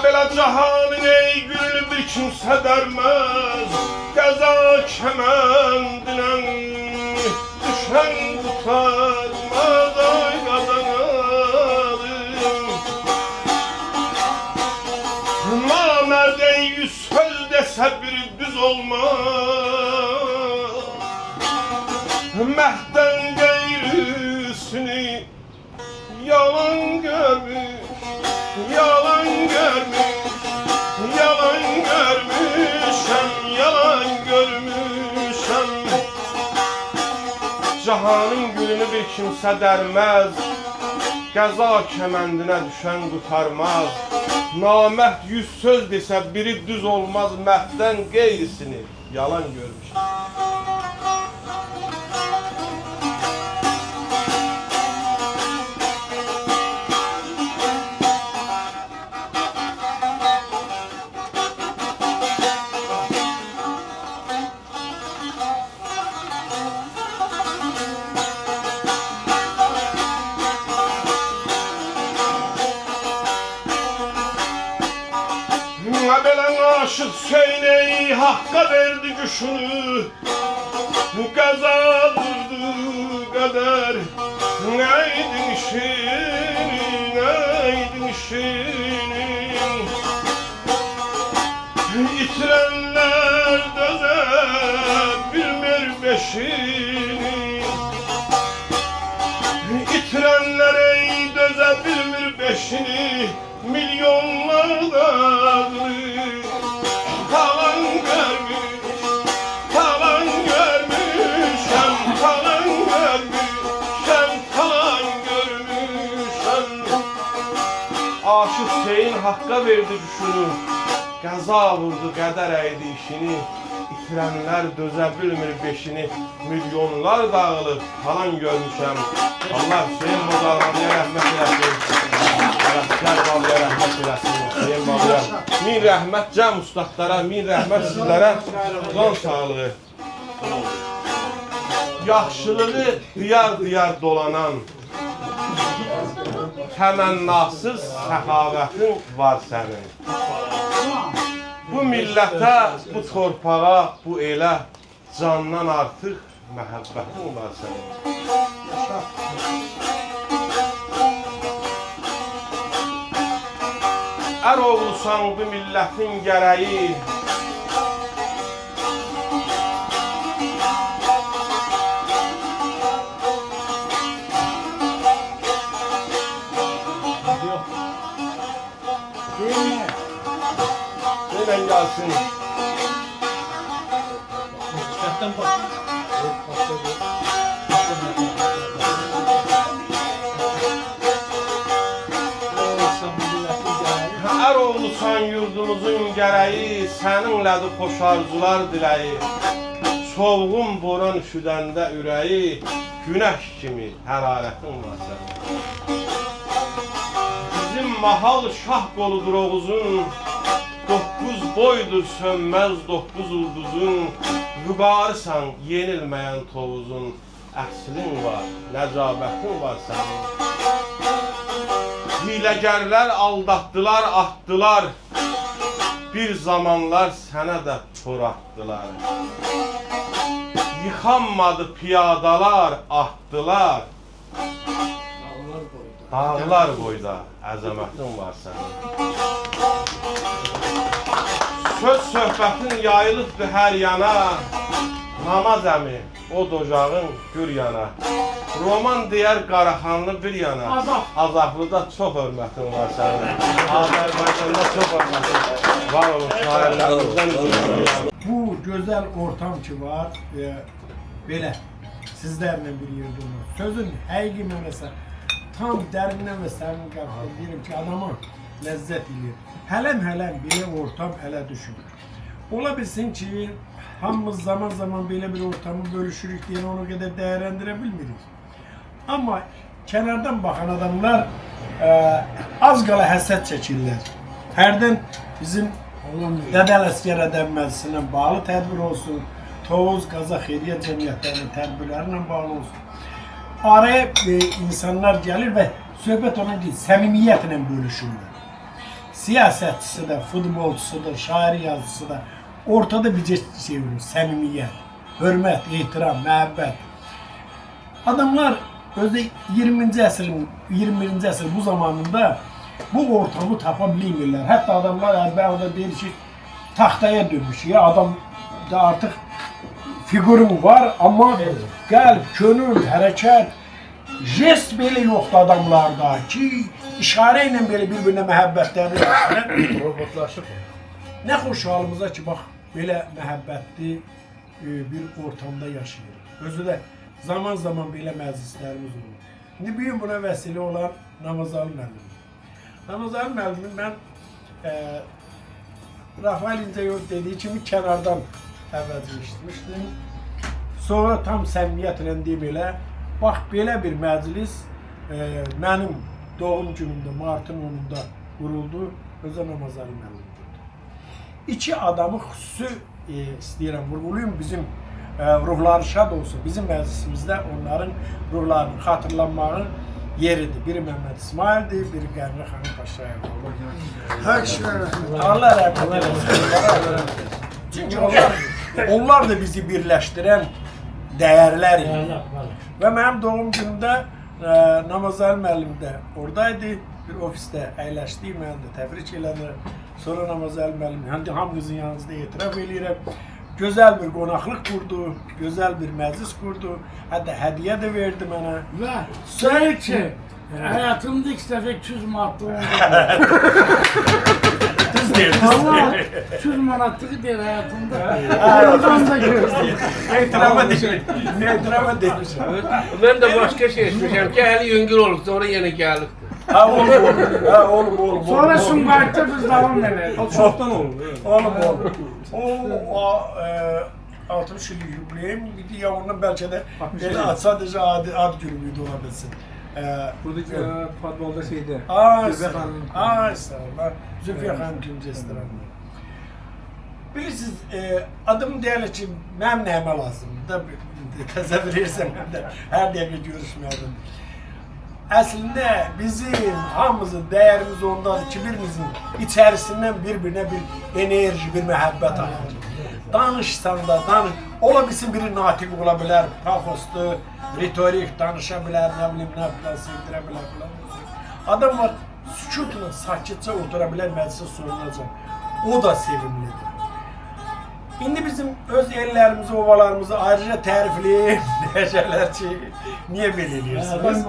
Belə cahanın ey gülünü bir kimsə dərməz. Qəza kəməndinə düşən qurtarmaz ay qazanalım. Namərd ey yüz söz desə biri düz olmaz. Məhddən qeyrisini yalan görmüş. Yalan görmüş, yalan görmüşəm, yalan görmüşəm. Cahanın gülünü bir kimsə dərməz, qəza kəməndinə düşən qurtarmaz. Namərd yüz söz desə biri düz olmaz, məhddən qeyrisini yalan görmüşəm. Belən aşıq Hüseyneyi haqqa verdi güşünü. Qəza vurdu qədər. Nəydin işinin, nəydin işinin. İtirənlər dözə bilmir beşini. İtirənlər ey dözə bilmir beşini. Milyonlar dağılır, talan görmüş, talan görmüşəm, talan görmüşəm, talan görmüşəm. Aşıq Hüseyin haqqa verdi düşünü, qəza vurdu qədər əydi işini. İtirənlər dözə bilmir beşini, milyonlar dağılır, talan görmüşəm. Allah Hüseyin Bozağlamıya rəhmət eləsin. Kərbalıya rəhmət eləsin, Hüseyin Balıya. Min rəhmət cəm ustadlara, min rəhmət sizlərə, can sağlığı. Yaxşılığı diyar-diyar dolanan, təmənnasız səxavətin var sənin. Bu millətə, bu torpağa, bu elə candan artıq məhəbbətin var sənin. Ər oğlusan bu millətin gərəyi. Deyilən gəlsin. Ər oğlusan yurdumuzun gərəyi, səninlədir xoş arzular diləyi. Soğuğun boran üşüdəndə ürəyi, günəş kimi hərarətin var sənin. Bizim mahal şah qoludur Oğuzun, 9 boydur sönməz 9 ulduzun. Vüqarısan yenilməyən Tovuzun, əslin var, nəcabətin var sənin. Hiləgərlər aldatdılar, atdılar, bir zamanlar sənə də tor atdılar. Yıxanmadı piyadalar, atdılar. Dağlar boyda əzəmətin var sənin. Söz söhbətin yayılıbdır hər yana. Namaz əmi, o docağın gür yana. Roman deyər Qaraxanlı bir yana. Azaflıda çox hörmətin var sənin. Azərbaycanda çox hörmətin var olun şairlərimizdən. Bu gözəl ortam ki var, belə sizlərlə bir yerdə olmaq. Sözün həqiqi mənası tam dərindən və sərin qəlbdən deyirəm ki, adama ləzzət edir. Hələm belə ortam hələ düşünür. Ola bilsin ki, hamımız zaman belə bir ortamı bölüşürük deyə onu qədər dəyərləndirə bilmirik. Amma kənardan baxan adamlar az qala həsəd çəkirlər. Hərdən bizim Dədəl Əsgər Ədəb-Məclisindən bağlı tədbir olsun, Tovuz Qaza Xeyriyyə Cəmiyyətlərinin tədbirlərlə bağlı olsun. Araya insanlar gəlir və söhbət ona deyil, səmimiyyətlə bölüşürlər. Siyasətçisi də, futbolçusu da, şair yazısı da ortada bir şey olur, səmimiyyət, hörmət, ehtiram, məhəbbət. Adamlar özü 20-ci əsrin bu zamanında bu ortamı tapa bilmirlər. Hətta adamlar əvvəldə deyir ki, taxtaya dönmüş. Ya adam da artıq figurun var, amma qəlb, könül, hərəkət, jest belə yoxdur adamlarda ki, işarə ilə belə bir-birinə məhəbbətlərini robotlaşıb. Nə xoş halımıza ki, bax, belə məhəbbətli bir ortamda yaşayırıq. Özü də zaman belə məclislərimiz olur. İndi bu gün buna vəsilə olan Namazalı müəllim. Namazalı müəllimin mən Rafael İncəyoğlu dediyi kimi kənardan əvvəlcə işitmişdim. Sonra tam səmimiyyətlə deyim elə, bax belə bir məclis mənim doğum günümdə, martın 10-da quruldu, özə Namazalı müəllim. İki adamı xüsusi istəyirəm, vurğulayım, bizim ruhları şad olsun. Bizim məclisimizdə onların ruhlarının xatırlanmağın yeridir. Biri Məhəmməd İsmail'dir, biri Qəmrə xanım Paşayev. Allah rəhmət eləsin. Çünki onlar da bizi birləşdirən dəyərlər idi. Və mənim doğum günümdə Namazalı müəllim də oradaydı. Bir ofisdə əyləşdik, mən də təbrik elədim. Sonra Namazalı müəllim, hamınızın yanınızda etiraf eləyirəm. Gözəl bir qonaqlıq qurdu, gözəl bir məclis qurdu. Hətta hədiyyə də verdi mənə. Və söyle ki, hayatımda ilk dəfə 200 manatlı oldu. Düz deyir, Ama 200 manatlığı deyir hayatımda. Oradan da gördüm. Etirama demişim. Ben de başka şey etmişim ki hali yüngül olur sonra yine geldik. Ha oğlum. Sonra Sumqayıt'ta biz devam edelim. Çoktan oldu. Oğlum. O 60 illik yubileyim idi ya ondan belki de sadece ad günüydü ola bilsin. Buradaki futbolda şeyde. Sağ ol. Zülfiyə xanım Güncəstəranlı. Bilirsiniz, adım deyələ ki, mənim nəyəmə lazımdır da təzəvvür edirsən, mən də hər dəqiqə görüşməyədim. Əslində bizim hamımızın dəyərimiz ondadır ki, birimizin içərisindən bir-birinə bir enerji, bir məhəbbət axır. Danışsan da, ola bilsin biri natiq ola bilər, pafoslu, ritorik danışa bilər, nə bilim, nə bilə, sevdirə bilər. Adam var, sükutla sakitcə otura bilər, məclisə sorulacaq. O da sevimlidir. İndi bizim öz ellərimizi, ovalarımızı ayrıca tərifləyib deyəcəklər ki, niyə belə edirsiniz?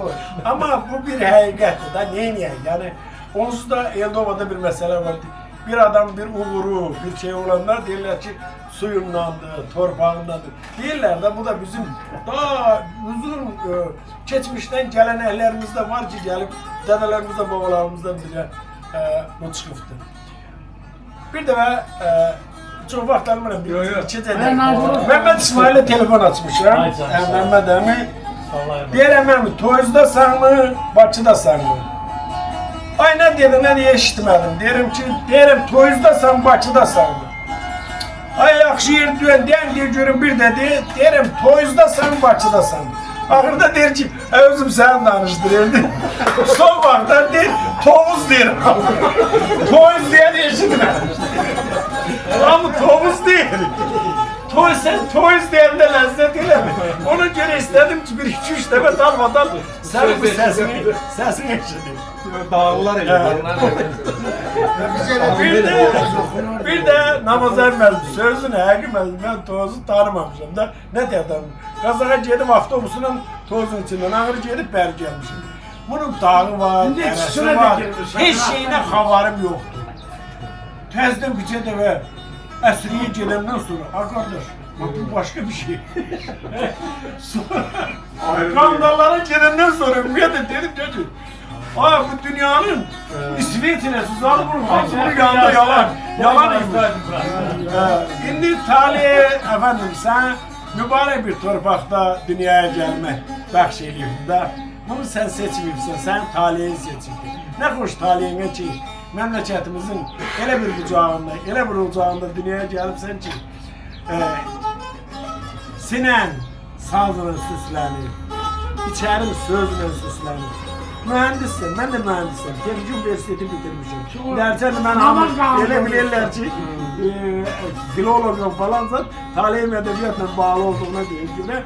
Amma bu bir həqiqətdir da, neyiniyək? Yəni, onsuz da Eldovada bir məsələ var. Bir adam bir uğuru, bir şey olanlar deyirlər ki, suyundandır, torpağındandır. Deyirlər də bu da bizim daha uzun keçmişdən gələn əhlərimiz də var ki, gəlib dədələrimizdə, babalarımızdan bizə bu çıxıbdır. Bir dəfə çox vaxtlarım Məhəmməd İsmail'e telefon açmışam. Məhəmməd əmi. Deyirəm əmi, Toyuzdasanmı, Bakıdasanmı? Ay nə dedin, nə niyə eşitmədim? Deyirəm Toyuzdasan, Bakıdasanmı? Ay yaxşı yer düyən, deyən görüm bir dedi, deyirəm Toyuzdasan, Bakıdasanmı? Axırda deyir ki, özüm səni danışdırırdı. Son vaxtlar deyir, Tovuz deyir. Toyuz deyən eşitmədim. Ama Tovuz değil. toy istəyəndə ləzzət eləmir. Ona görə istədim ki, bir iki üç dəfə darmadan sənin bu səsini eşidim. Dağlar Bir də Namazəl müəllim sözünü həqiqətən mən tozu tanımamışam da. Nə deyirəm? Qazağa gedib avtobusla tozun içindən ağır gedib bəri gəlmişim. Bunun dağı var, dərəsi var, heç şeyinə xabarım yoxdur. Təzdən bir dəfə əsriyə gedəndən sonra, qardaş, bu başqa bir şey. Qandallara gedəndən sonra ümumiyyətlə dedim ki, bu dünyanın İsveç'ine suzalı bunun yanında yalan imiş. İndi talihe, efendim, sen mübarek bir torpaqda dünyaya gelmek bəxş ediyorsun da. Bunu sen seçmeyipsən, sen talihin seçildin. Ne hoş talihine ki, memleketimizin elə bir bucağında, elə bir ocağında dünyaya gelipsən ki, sinen sazla süslenir, içerim sözle süslenir. Mühendissin, ben de mühendisim. Teknik üniversiteti bitirmişim. Dersen ben elə bilirler ki, filologum falansan, talihim edebiyatla bağlı olduğuna deyim gibi.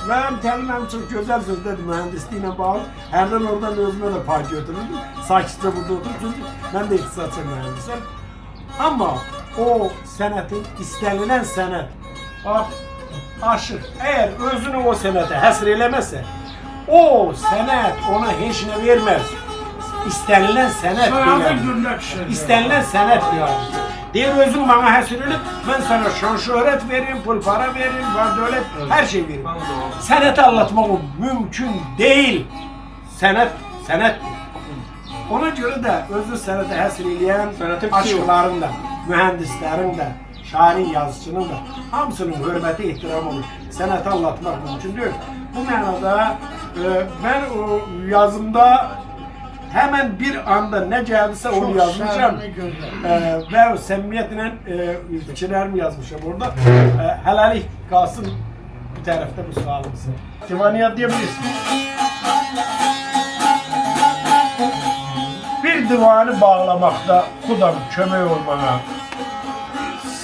Benim təlimim çok güzel sözdədir mühendisliğine bağlı. Hərdən oradan özüme de pay götürürdüm. Sakitçe burada oturup çünkü ben de iktisatçı mühendisim. Ama o sənətin, istenilen sənət, aşıq, eğer özünü o sənətə həsr eləməsə, o sənət ona heç nə verməz. İstenilen sənət deyir. İstenilen sənət deyir. Deyir özün bana həsr edip, ben sana şan şöhret veririm, pul para veririm, var dövlet, her şey veririm. Sənəti anlatmak mümkün değil. Sənət, sənətdir. Ona göre de özü sənətə həsr eləyən aşıqların da, mühendislerin de, şairin, yazıcının da hamısının hürməti, ehtiramı olur. Sənəti anlatmak mümkün değil. Bu mənada ben o yazımda hemen bir anda ne geldiyse onu yazmışam ve o səmimiyyətlə fikirlərimi yazmışam orada. Helalik kalsın bir tarafta bu sağlığımız. Divaniyat diyebilirsin. Bir divanı bağlamakta kudam kömək olmana,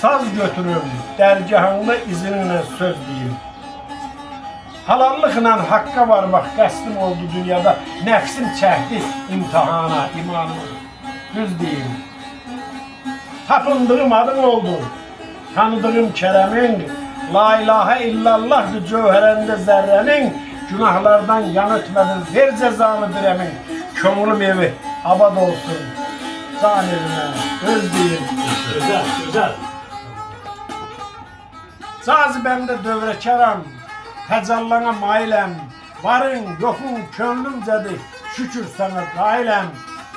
saz götürüm dərgahında izinlə söz deyim. Halallıqla haqqa varmaq qəsdim oldu dünyada, nəfsim çəkdi imtihana, imanıma. Düz deyim. Tapındığım adın oldu, tanıdığım kərəmin, la ilahe illallahdır cövhərəndə zərrənin, günahlardan yan ötmədin, ver cəzanı dirəmin, kömülüm evi abad olsun, can elinə, öz deyim. Güzel, güzel. Cazibəmdə dövrəkəram, təcallana mailəm, varın, yoxun, könlümcədir, şükür sana qailəm.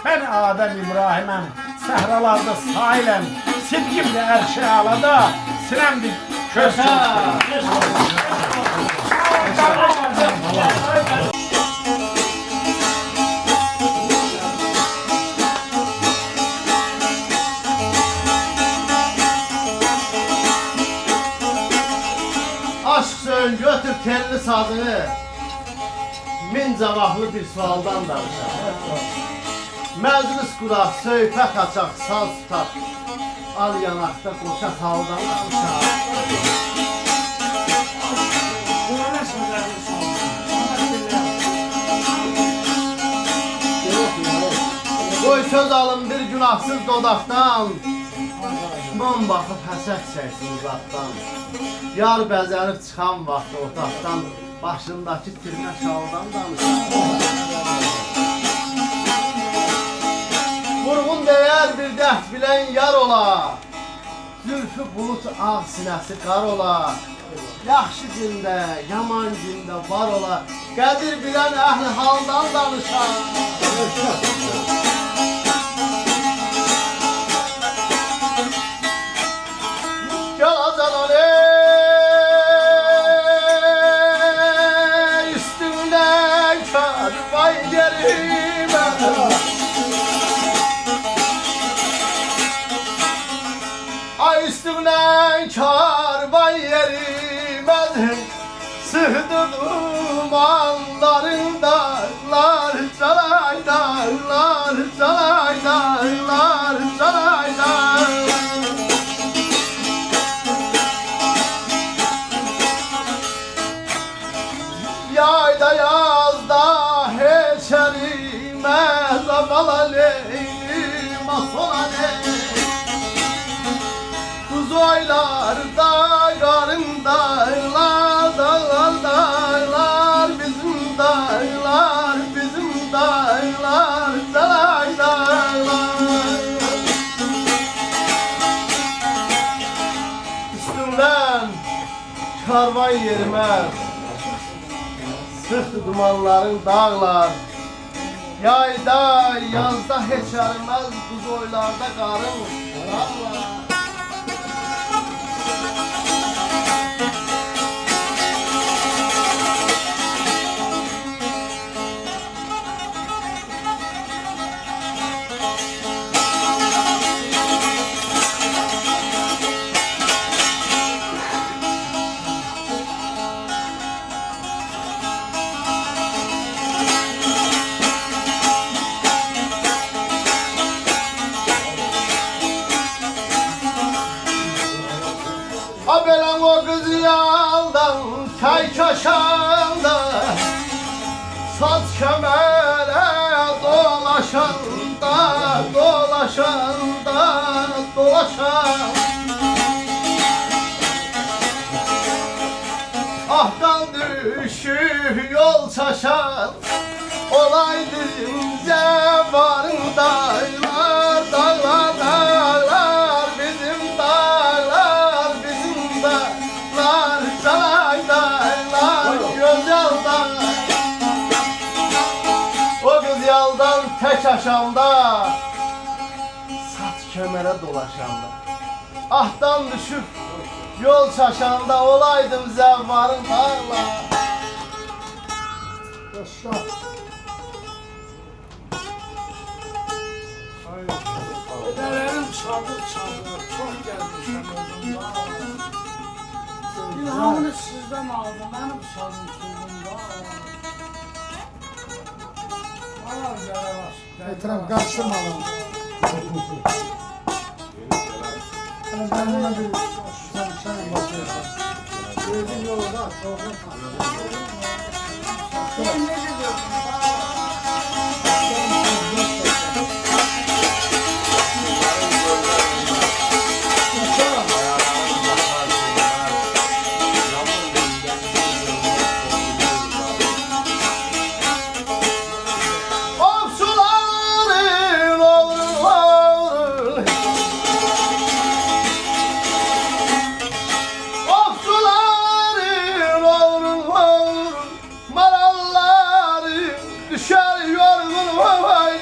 Ben Adem İbrahim'əm, səhralarda sahiləm, sidqimdə ərşi alada, sinəmdir köz Aşk söyle götür telli sazını. Min cavablı bir sualdan danışaq. Məclis quraq, söhbət açaq, saz tutaq. Al yanaqda qoşaq haldan danışaq. Qoy söz alın bir günahsız dodaqdan. Mən baxıb həsət çəksin uzaqdan. Yar bəzənib çıxan vaxtı otaqdan, başındakı tirmə şaldan danışaq. Vurğun deyər bir dəhd bilən yar ola, zülfü bulut ağ sinəsi qar ola, yaxşı cində, yaman cində var ola, qədir bilən əhl-i haldan danışaq. Gel azalan ey, üstünden kar vay yerime. Ay üstünden kar vay yerime. Sıhdı dumanların dağlar, çalay dağlar, çalay dağlar, çalay dağlar. dağlarda, qarın dağlar, dağlar, dağlar, bizim dağlar, bizim dağlar, dağlar, dağlar. Üstümden karvan yerimez, sırt dumanların dağlar. Yayda, yazda heç ərimez, buz oylarda qarın dağlar. Belem o kız yaldan, çay kaşanda, saç kemere dolaşanda, dolaşanda, dolaşan. Ahdan düşüp yol çaşan, olaydım zevarın dağlar, dağlar, dağlar, bizim dağlar, bizim dağlar, çalay dağlar, göz yaldan. O kız yaldan tek aşamda, saç kemere dolaşanda. Ahdan düşüp yol çaşanda, olaydım zevvarın dağlar. Yaşa. Dedelerim çaldı, çok gelmişim oldum da. İlhamını sizden aldım, benim çaldım da. Allah güzel var. Etraf karıştırmadan. Ben buna bir sen bakıyorsun. Gözün yolda soğuk.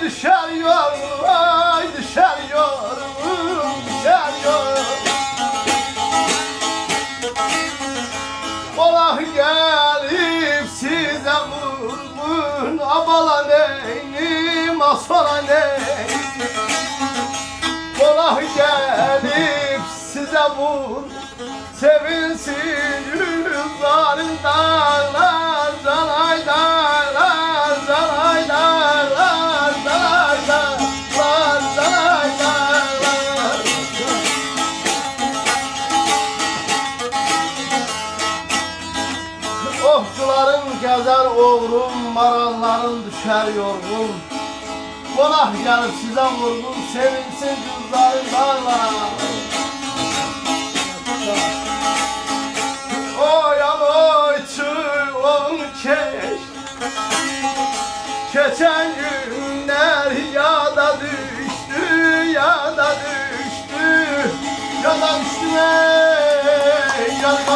Düşer yorum, ay düşer yorum, düşer yorum. Olah gelip size vurgun, abala neynim, asfala neynim. Olah gelip size vur, sevinsin yüzlerin dağlar, canay dağlar, canay dağlar. Ofçuların gezer oğrum, maralların düşer yorgun. Konah gelip size vurgun, sevinsin cüzdarın dağlar. Oy oy çuğun keş, geçen günler yada düştü, yada düştü. Yada düştü ey, yada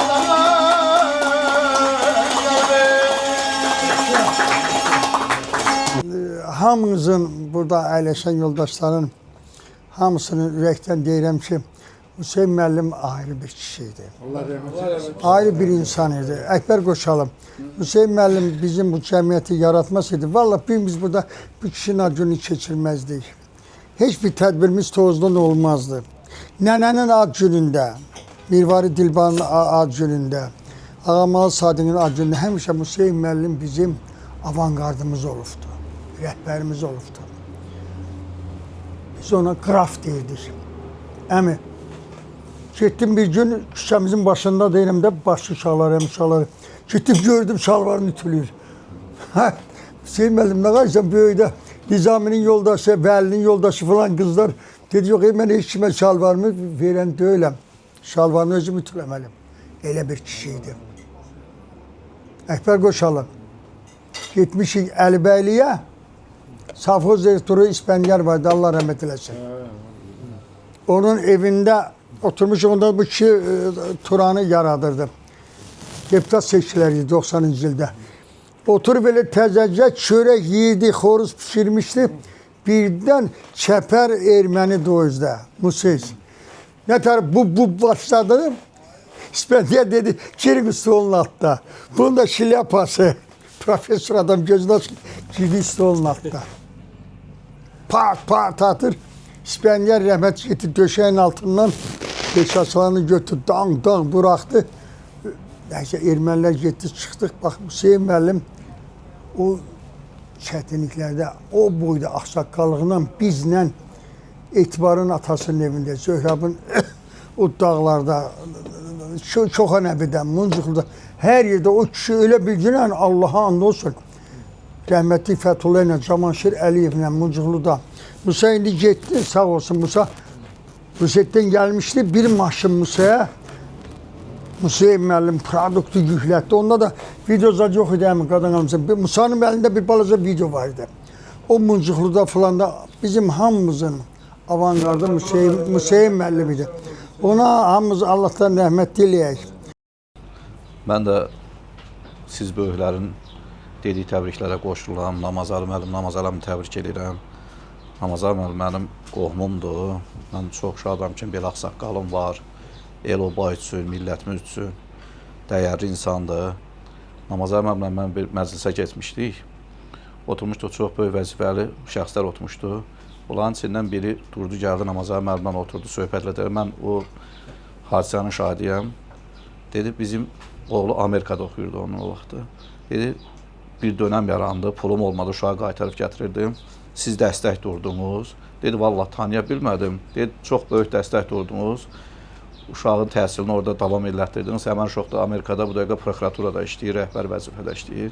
Hamımızın burada əyləşən yoldaşların hamısını ürəkdən deyirəm ki, Hüseyn müəllim ayrı bir kişi idi. Ayrı bir insan idi. Əkbər Qoşalım. Hüseyn müəllim bizim bu cəmiyyəti yaratmasaydı, vallahi biz burada bu kişinin ad gününü keçirməzdik. Heç bir tədbirimiz tozdan olmazdı. Nənənin ad günündə, Mirvari Dilbanın ad günündə, Ağamalı Sadiqin ad günündə həmişə Hüseyn müəllim bizim avangardımız olubdu. Rəhbərimiz olubdu. Biz ona qraf deyirdik. Əmi, getdim bir gün küçəmizin başında deyirəm də başı uşaqları, uşaqları. Getdim gördüm şalvarını ütülür. Hüseyin müəllim nə qarşısan böyükdə Nizaminin yoldaşı, Vəlinin yoldaşı falan qızlar dedi, yox, mən heç kimə şalvarımı verən deyiləm. Şalvarını özüm ütüləməliyim. Elə bir kişi idi. Əkbər Qoşalın. Getmişik Əlibəyliyə. Safxoz direktoru İspəndiyar vardı, Allah rəhmət eləsin. Onun evində oturmuş, onda bu kişi Turanı yaradırdı. Deputat seçkiləri 90-cı ildə. Oturub elə təzəcə çörək yiyirdi, xoruz pişirmişdi. Birdən çəpər erməni döyüzdə, Museys. Nətər bu başladı. İspəndiyar dedi, girin stolun altında. Bunun da şilyapası. Profesör adam gözünü açıp girdi stolun altında. Part atır. İspəndiyar rəhmət getdi döşəyin altından beşaçalarını götürdü, dang bıraktı. Neyse ermənilər getdi, çıxdıq. Bax, Hüseyin müəllim o çətinliklərdə, o boyda axsaqqallığından bizlə Etibarın atasının evində, Zöhrabın o dağlarda, Çoxanəbidə, Muncuqluda, hər yerdə o kişi öyle bir günən Allah'a and olsun. Rəhmətli Fəthullah ilə, Camanşir Əliyevlə, Muncuqluda. Musa indi getdi, sağ olsun Musa. Rusetdən gəlmişdi, bir maşın Musa'ya. Hüseyin müəllim produktu yüklətdi. Onda da videolar yox idi həmin qadın almışsa. Musa'nın əlində bir balaca video var idi. O Muncuqluda falan da bizim hamımızın avantgardı Hüseyin müəllim idi. Ona hamımız Allah'tan rəhmət diləyək. Mən də siz böyüklərin dediyi təbriklərə qoşulam. Namazar müəllim, Namazar müəllim təbrik edirəm. Namazar müəllim mənim qohumumdur. Mən çox şadam ki, belə ağsaqqalım var. El oba üçün, millətimiz üçün dəyərli insandır. Namazar müəllimlə mən bir məclisə getmişdik. Oturmuşdu, çox böyük vəzifəli şəxslər oturmuşdu. Onların içindən biri durdu, gəldi Namazar müəllimlə oturdu, söhbətlə dedi. Mən o hadisənin şahidiyəm. Dedi, bizim oğlu Amerikada oxuyurdu onun o vaxtı. Dedi, bir dönəm yarandı, pulum olmadı, uşağı qaytarıb gətirirdim. Siz dəstək durdunuz. Dedi, vallahi tanıya bilmədim. Dedi, çox böyük dəstək durdunuz. Uşağın təhsilini orada davam elətdirdiniz. Həmən uşaq da Amerikada, bu dəqiqə prokuraturada işləyir, rəhbər vəzifədə işləyir.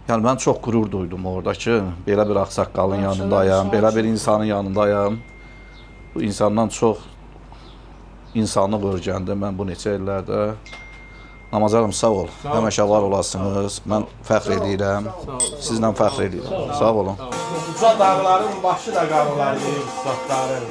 Yəni, mən çox qürur duydum orada ki, belə bir ağsaqqalın yanındayam, belə bir insanın yanındayam. Bu insandan çox insanlıq örgəndi mən bu neçə illərdə. Namazarım, sağ ol. Həmişə var olasınız. Mən fəxr edirəm. Sizlə fəxr edirəm. Sağ olun. Uca dağların başı da qarılar deyib ustadların.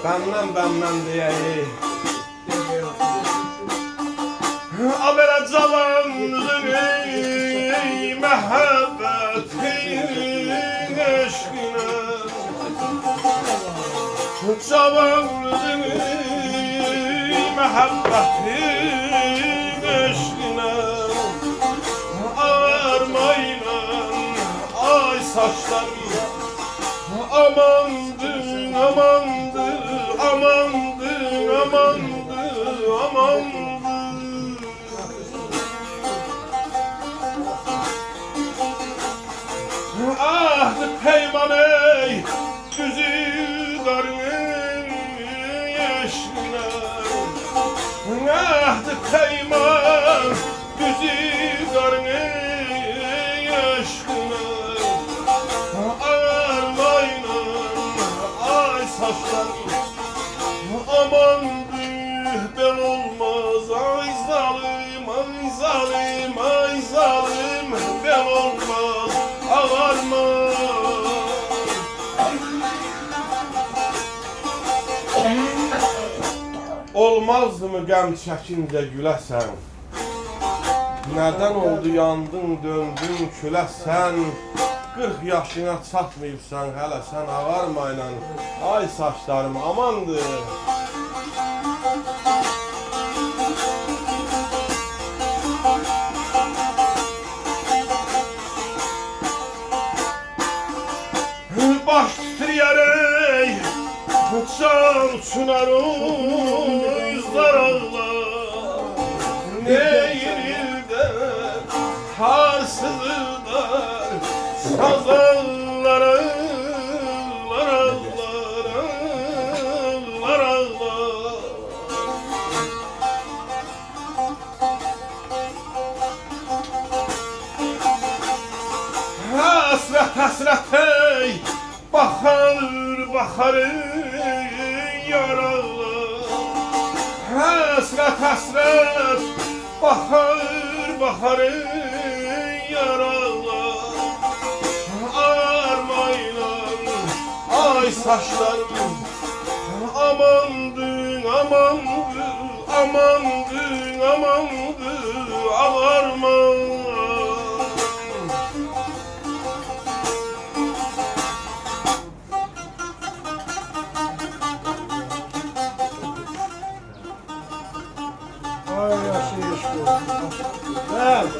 Bəndən deyəyik. Abələ cavanlığını, məhəbbətin eşqinə. Cavanlığını, məhəbbətin eşqinə. Ağarmayla, ay saçlarım, amandır, amandır, amandır, amandır, amandır. Ahdı peyman ey, düzü darının eşqinə. Ahdı peyman, düzü darının eşqinə. Ağarmayla, ay saçlarım, amandır, bel olmaz. Ay zalim, ay zalim, ay zalim, bel olmaz. Ağarma. Olmazdı mı qəm çəkincə güləsən? Nədən oldu yandın, döndün küləsən? 40 yaşına çatmayıbsan hələ sən ağarmayla. Ay saçlarım amandır. Baş titriyərək, can uçunar üzlər ağlar. Neyirlər, harsızlar, sazanlar ağlar, ağlar, ağlar, ağlar. həsrət ey, baxar, baxar yaralı. Həsrət, həsrət, baxar, baxar yaralı. Armaylan, ay saçlarım, amandın, amandın, amandın, amandın, ağarma. Ay yaşayış bu. Evet.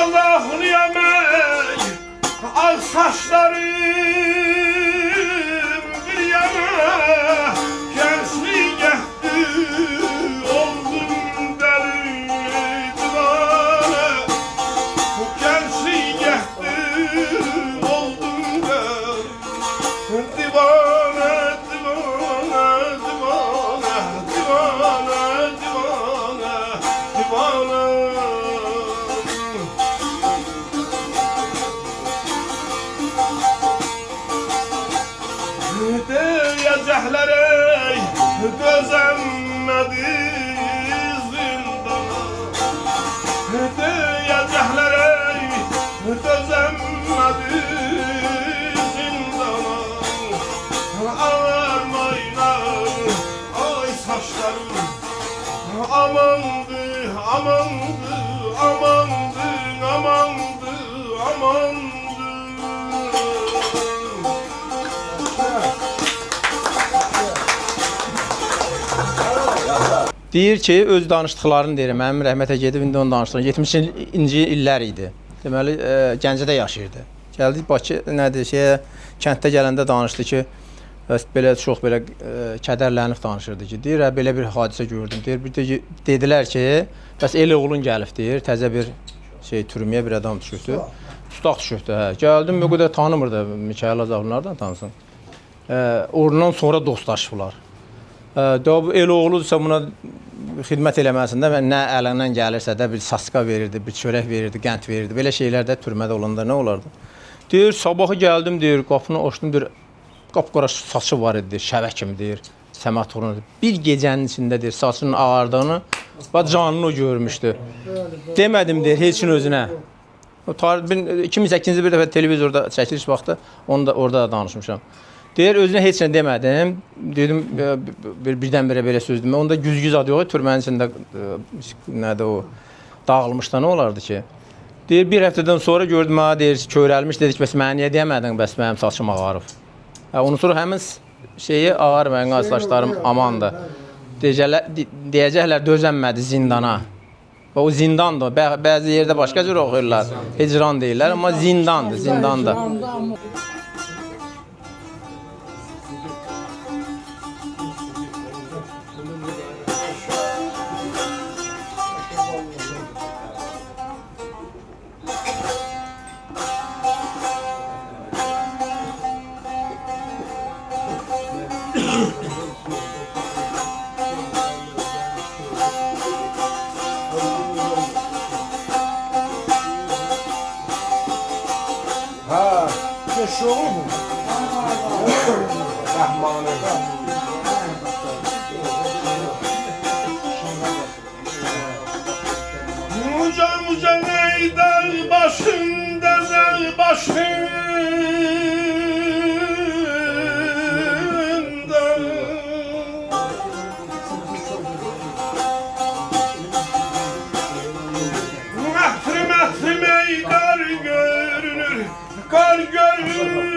Allah'ın yemek, al saçlarım bir yana, gençliği geçti, oldum deli divane. Gençliği geçti, oldum deli divane, divane, divane, divane, divane, divane. Diyecekler ey, dözemedi zindana. Diyecekler ey, dözemedi zindana. Ağarmayla, ay saçlarım, amandı, amandı, amandı, amandı, amandı. Deyir ki, öz danışdıqlarını deyir. Mənim rəhmətə gedib indi onun danışdığını 70-ci illər idi. Deməli, Gəncədə yaşayırdı. Gəldik Bakı nədir, kənddə gələndə danışdı ki, belə çox belə kədərlənib danışırdı ki, deyir, belə bir hadisə gördüm. Deyir, bir də dedilər ki, bəs el oğlun gəlib deyir, təzə bir türməyə bir adam düşübdü. Dustaq düşübdü, hə. Gəldim, bu qədər tanımırdı Mikail Azavlılardan tanısın. Oradan sonra dostlaşıblar. Bu el oğludursa buna xidmət eləməsində nə əlindən gəlirsə də bir saska verirdi, bir çörək verirdi, qənd verirdi. Belə şeylər də türmədə olanda nə olardı? Deyir, sabahı gəldim, deyir, qapını açdım, deyir, qapqara saçı var idi, şəvə kimi, deyir, Səməd oğluna. Bir gecənin içində, deyir, saçının ağardığını və canını o görmüşdü. Demədim, deyir, heç özünə. 2008-ci bir dəfə televizorda çəkiliş vaxtı, orada da danışmışam. Deyir, özünə heç nə demədim. Dedim, birdən-birə belə söz demə. Onda güzgüz adı yox, türmənin içində nədə o, dağılmışda nə olardı ki? Deyir, bir həftədən sonra gördüm, deyir, köyrəlmiş, dedik, bəs mənə niyə demədin, bəs mənim saçım ağarıb. Ondan sonra həmin şeyi ağar, mənim saçlarım amandır. Deyəcəklər, dözənmədi zindana. O zindandır, bəzi yerdə başqa cür oxuyurlar, hecran deyirlər, amma zindandır, zindandır. Ha, şu mu? Rahmanım. Muca muca ey dağ başında, dağ başında. Məhrim məhrim ey kar görünür, kar görünür.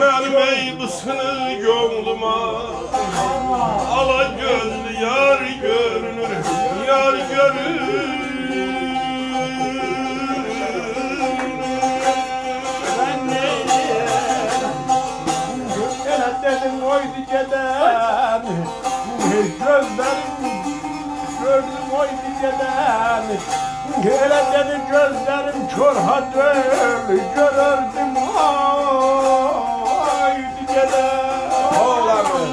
Mənim ey bu sınır gönlüma, ala gözlü yar görünür, yar görünür. Ben neyim? Elə dedim oydu gedəm, gözlərim gördüm oydu gedəm. Elə dedi gözlərim kör hadrel, görürdüm oydu gedəm. Oğlanım.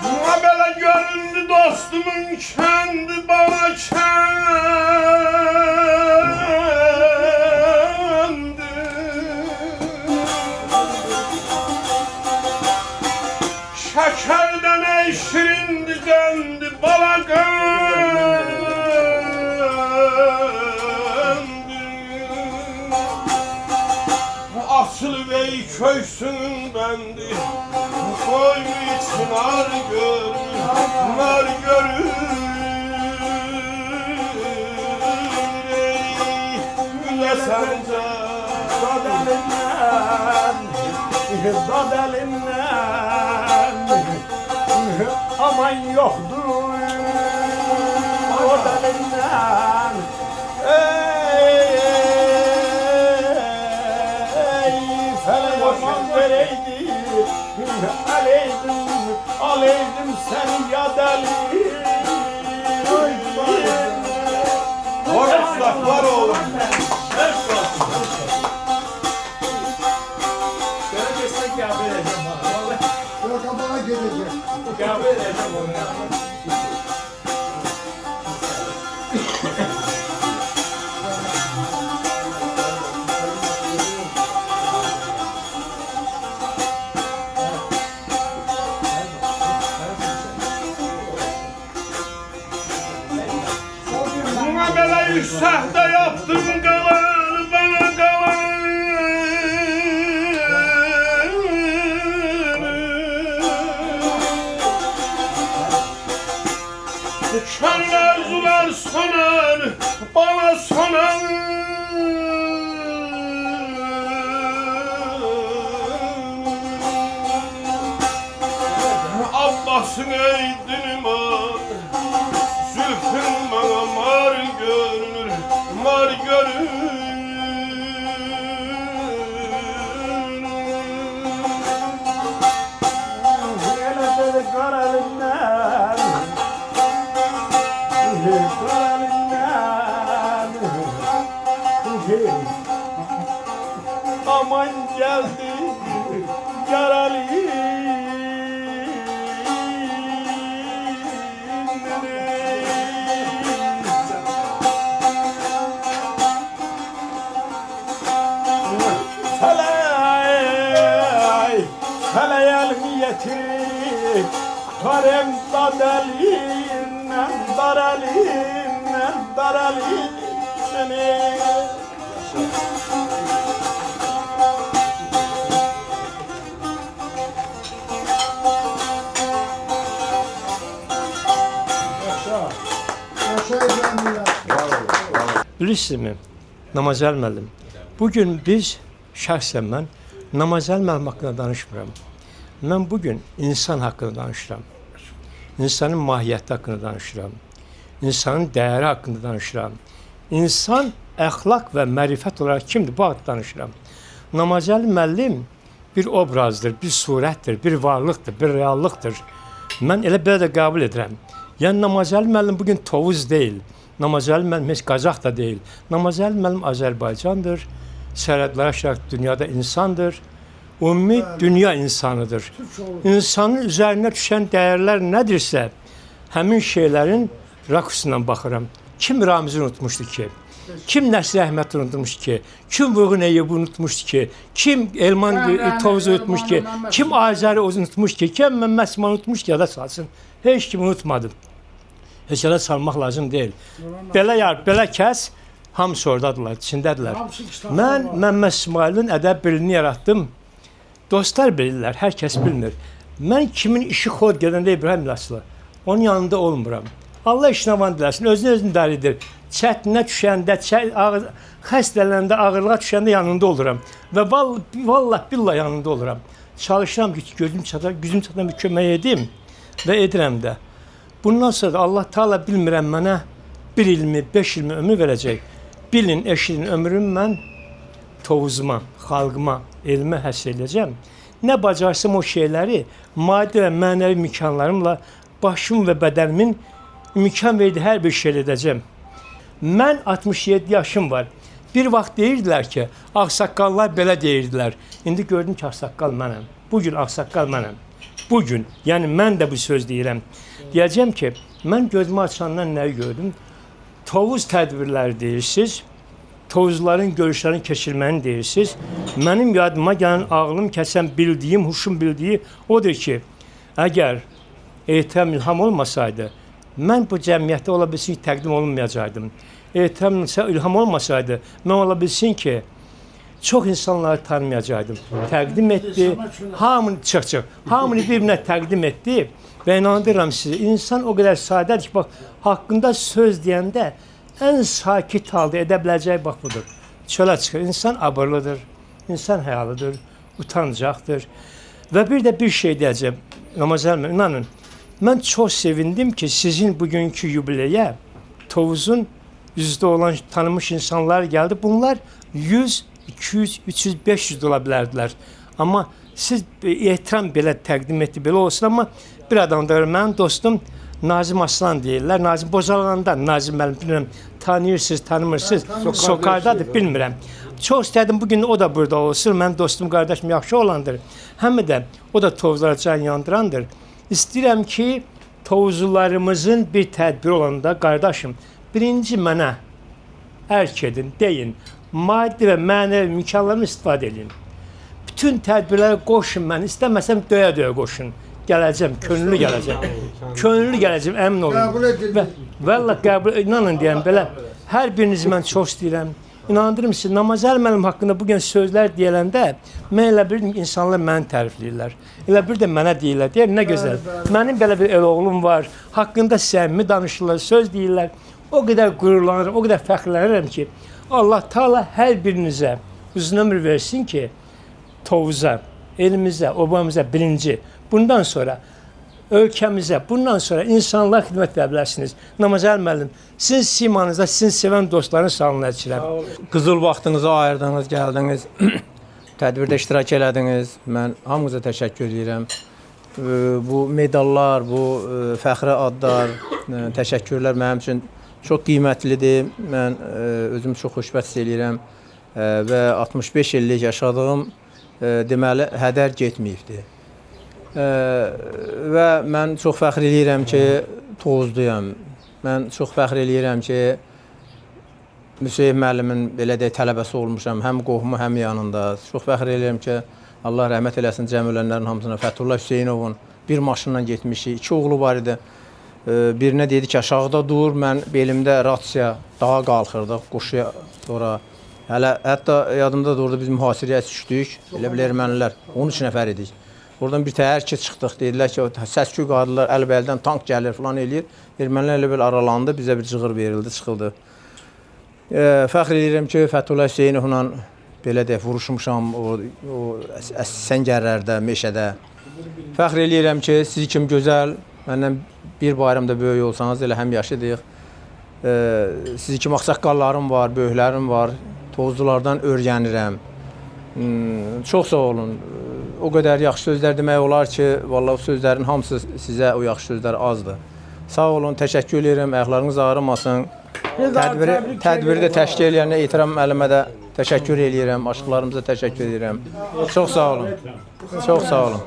Buna belə göründü dostumun kendi bana kendi. Şekerden ey şirindi kendi bana kendi. Asıl bey köysün bendi. Koy için nar görür, nar görür. Güle sence dad elimden, dad elimden. Aman yoktur o delinden. Felek aman vereydi, aleydim, aleydim seni ya deli. Orası var oğlum. Beni geçsek Kabe edeceğim bana. Yok bana gelecek. Kabe edeceğim onu. Yüksekte yaptın kalan bana kalan. Uçan arzular sonar bana sonar. Abbas'ın ey dilim ağır, zülfün bana mar görünür, mar görünür. Hele dedi kar elinden, kar elinden. Aman geldi yaralı. Karem dadalinden, daralinden, daralinden. Bilirsinizmi, Namazəl müəllim, bugün biz, şəxsən mən, Namazəl müəllim haqqında danışmıram. Mən bugün insan haqqında danışıram. İnsanın mahiyyəti haqqında danışıram. İnsanın dəyəri haqqında danışıram. İnsan əxlaq və mərifət olaraq kimdir? Bu haqqda danışıram. Namazəl müəllim bir obrazdır, bir surətdir, bir varlıqdır, bir reallıqdır. Mən elə belə də qəbul edirəm. Yəni Namazəl müəllim bugün Tovuz deyil. Namazəl müəllim heç Qazax da deyil. Namazəl müəllim Azərbaycandır. Sərhədlər aşaraq dünyada insandır. Ümumi dünya insanıdır. İnsanın üzərinə düşən dəyərlər nədirsə, həmin şeylərin rakusundan baxıram. Kim Ramizi unutmuşdu ki? Kim Nəsri Əhməd unutmuşdu ki? Kim Vurğun Eyübü unutmuşdu ki? Kim Elman Tovuzu unutmuşdu ki? Kim Azəri unutmuşdu ki? Kim Məmməd Siman unutmuşdu ki? Yada salsın. Heç kim unutmadı. Heç yada salmaq lazım deyil. Belə kəs, hamısı oradadırlar, içindədirlər. Mən Məmməd İsmailin ədəb birliyini yaratdım. Dostlar bilirlər, hər kəs bilmir. Mən kimin işi xod gedəndə İbrahim Laslı, onun yanında olmuram. Allah işinavan diləsin, özünü dəlidir. Çətinə düşəndə, xəstələndə, ağırlığa düşəndə yanında oluram. Və vallah billah yanında oluram. Çalışıram ki, gücüm çatan bir kömək edim və edirəm də. Bundan sonra da Allah Taala bilmirəm mənə 1 ilmi, 5 ilmi ömür verəcək. Bilin, eşidin ömrümü mən Tovuzuma, xalqıma, elmə həsr edəcəm. Nə bacarsam o şeyləri maddi və mənəvi imkanlarımla başım və bədənimin imkan verdiyi hər bir şey edəcəm. Mən 67 yaşım var. Bir vaxt deyirdilər ki, ağsaqqallar belə deyirdilər. İndi gördüm ki, ağsaqqal mənəm. Bugün ağsaqqal mənəm. Bugün, yəni mən də bu söz deyirəm. Deyəcəm ki, mən gözümü açandan nəyi gördüm? Tovuz tədbirləri deyirsiniz. Tovuzların görüşlərini keçirməni deyirsiniz. Mənim yadıma gələn, ağlım kəsən bildiyim, huşum bildiyi odur ki, əgər ehtiram ilham olmasaydı, mən bu cəmiyyətdə ola bilsin ki, təqdim olunmayacaqdım. Ehtiram ilham olmasaydı, mən ola bilsin ki, çox insanları tanımayacaqdım. Təqdim etdi, hamını hamını bir-birinə təqdim etdi və inandırıram sizi, insan o qədər sadədir ki, bax, haqqında söz deyəndə ən sakit halda edə biləcəyi bax budur. Çölə çıxır, insan abırlıdır, insan həyalıdır, utancaqdır. Və bir də bir şey deyəcəm, Ramazan, inanın, mən çox sevindim ki, sizin bugünkü yubileyə Tovuzun yüzdə olan tanınmış insanlar gəldi. Bunlar 100, 200, 300, 500 ola bilərdilər. Amma siz ehtiram belə təqdim etdi, belə olsun, amma bir adam da mənim dostum Nazim Aslan deyirlər. Nazim Bozalğanda, Nazim müəllim, bilmirəm, tanıyırsınız, tanımırsınız, sokardadır, bilmirəm. Çox istədim, bugün o da burada olsun, mənim dostum, qardaşım yaxşı olandır. Həm də o da Tovuzlara can yandırandır. İstəyirəm ki, Tovuzlularımızın bir tədbiri olanda, qardaşım, birinci mənə ərk edin, deyin, maddi və mənəvi imkanlarını istifadə edin. Bütün tədbirlərə qoşun mən, istəməsəm döyə-döyə qoşun. Gələcəm, könüllü gələcəm. Könüllü gələcəm, əmin olun. Valla qəbul, inanın deyəm, belə, hər birinizi mən çox istəyirəm. İnandırım siz, Namazəli müəllim haqqında bugün sözlər deyiləndə, mən elə bir insanlar məni tərifləyirlər. Elə bir də mənə deyirlər, deyir, nə gözəl. Mənim belə bir el oğlum var, haqqında səmimi danışırlar, söz deyirlər. O qədər qürurlanırım, o qədər fəxrlənirəm ki, Allah Taala hər birinizə uzun ömür versin ki, Tovuza, elimizə, obamıza birinci, bundan sonra ölkəmizə, bundan sonra insanlara xidmət edə bilərsiniz. Namazəli müəllim, sizin simanızda sizin sevən dostların sağlığına içirəm. Qızıl vaxtınızı ayırdınız, gəldiniz, tədbirdə iştirak elədiniz. Mən hamınıza təşəkkür edirəm. Bu medallar, bu fəxri adlar, təşəkkürlər mənim üçün çox qiymətlidir. Mən özümü çox xoşbəxt edirəm və 65 illik yaşadığım deməli hədər getməyibdir. Və mən çox fəxr edirəm ki, Tovuzluyam. Mən çox fəxr edirəm ki, Müseyib müəllimin belə deyək tələbəsi olmuşam, həm qohumu, həm yanında. Çox fəxr edirəm ki, Allah rəhmət eləsin cəm ölənlərin hamısına. Fəthullah Hüseynovun bir maşınla getmişik, 2 oğlu var idi. Birinə dedi ki, aşağıda dur, mən belimdə rasiya, dağa qalxırdıq, qoşuya sonra. Hətta yadımda da orada biz mühasirəyə düşdük, elə bilə ermənilər, 13 nəfər idik. Oradan bir təhər ki, çıxdıq, dedilər ki, səs-küy qadılar, əl-bəldən tank gəlir falan eləyir. Ermənilər elə belə aralandı, bizə bir cığır verildi, çıxıldı. Fəxr edirəm ki, Fəthullah Hüseynovla belə deyək, vuruşmuşam o səngərlərdə, meşədə. Fəxr edirəm ki, siz kimi gözəl, məndən bir bayramda böyük olsanız, elə həm yaşıdıyıq. Siz kimi ağsaqqallarım var, böyüklərim var, Tovuzlulardan öyrənirəm. Çox sağ olun. O qədər yaxşı sözlər demək olar ki, vallahi o sözlərin hamısı sizə o yaxşı sözlər azdır. Sağ olun, təşəkkür edirəm, ayaqlarınız ağrımasın. Tədbiri də təşkil edənə ehtiram müəllimə də təşəkkür edirəm, aşıqlarımıza təşəkkür edirəm. Çox sağ olun. Çox sağ olun.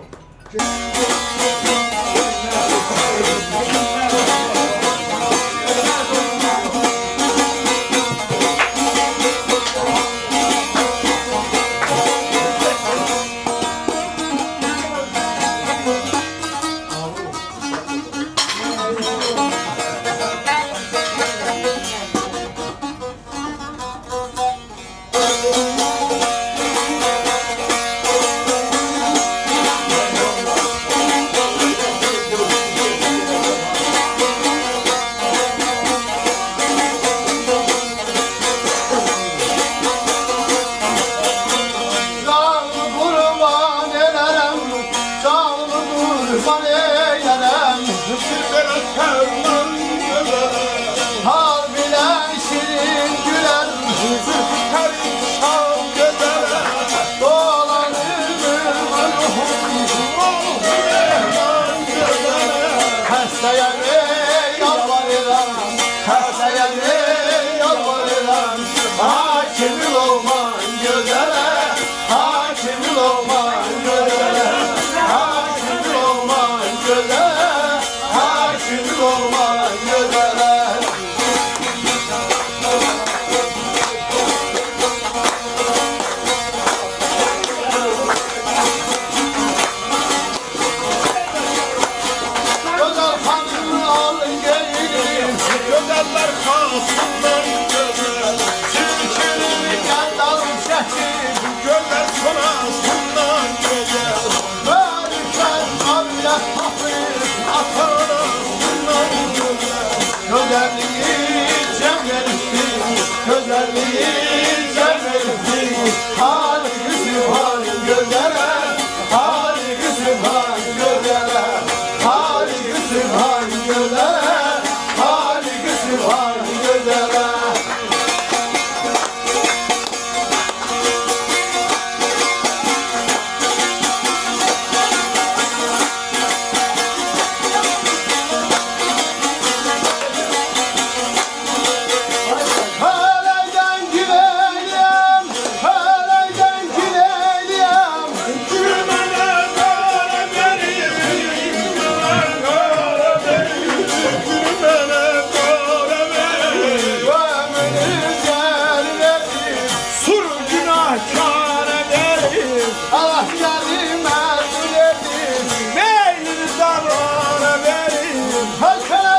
Şərəf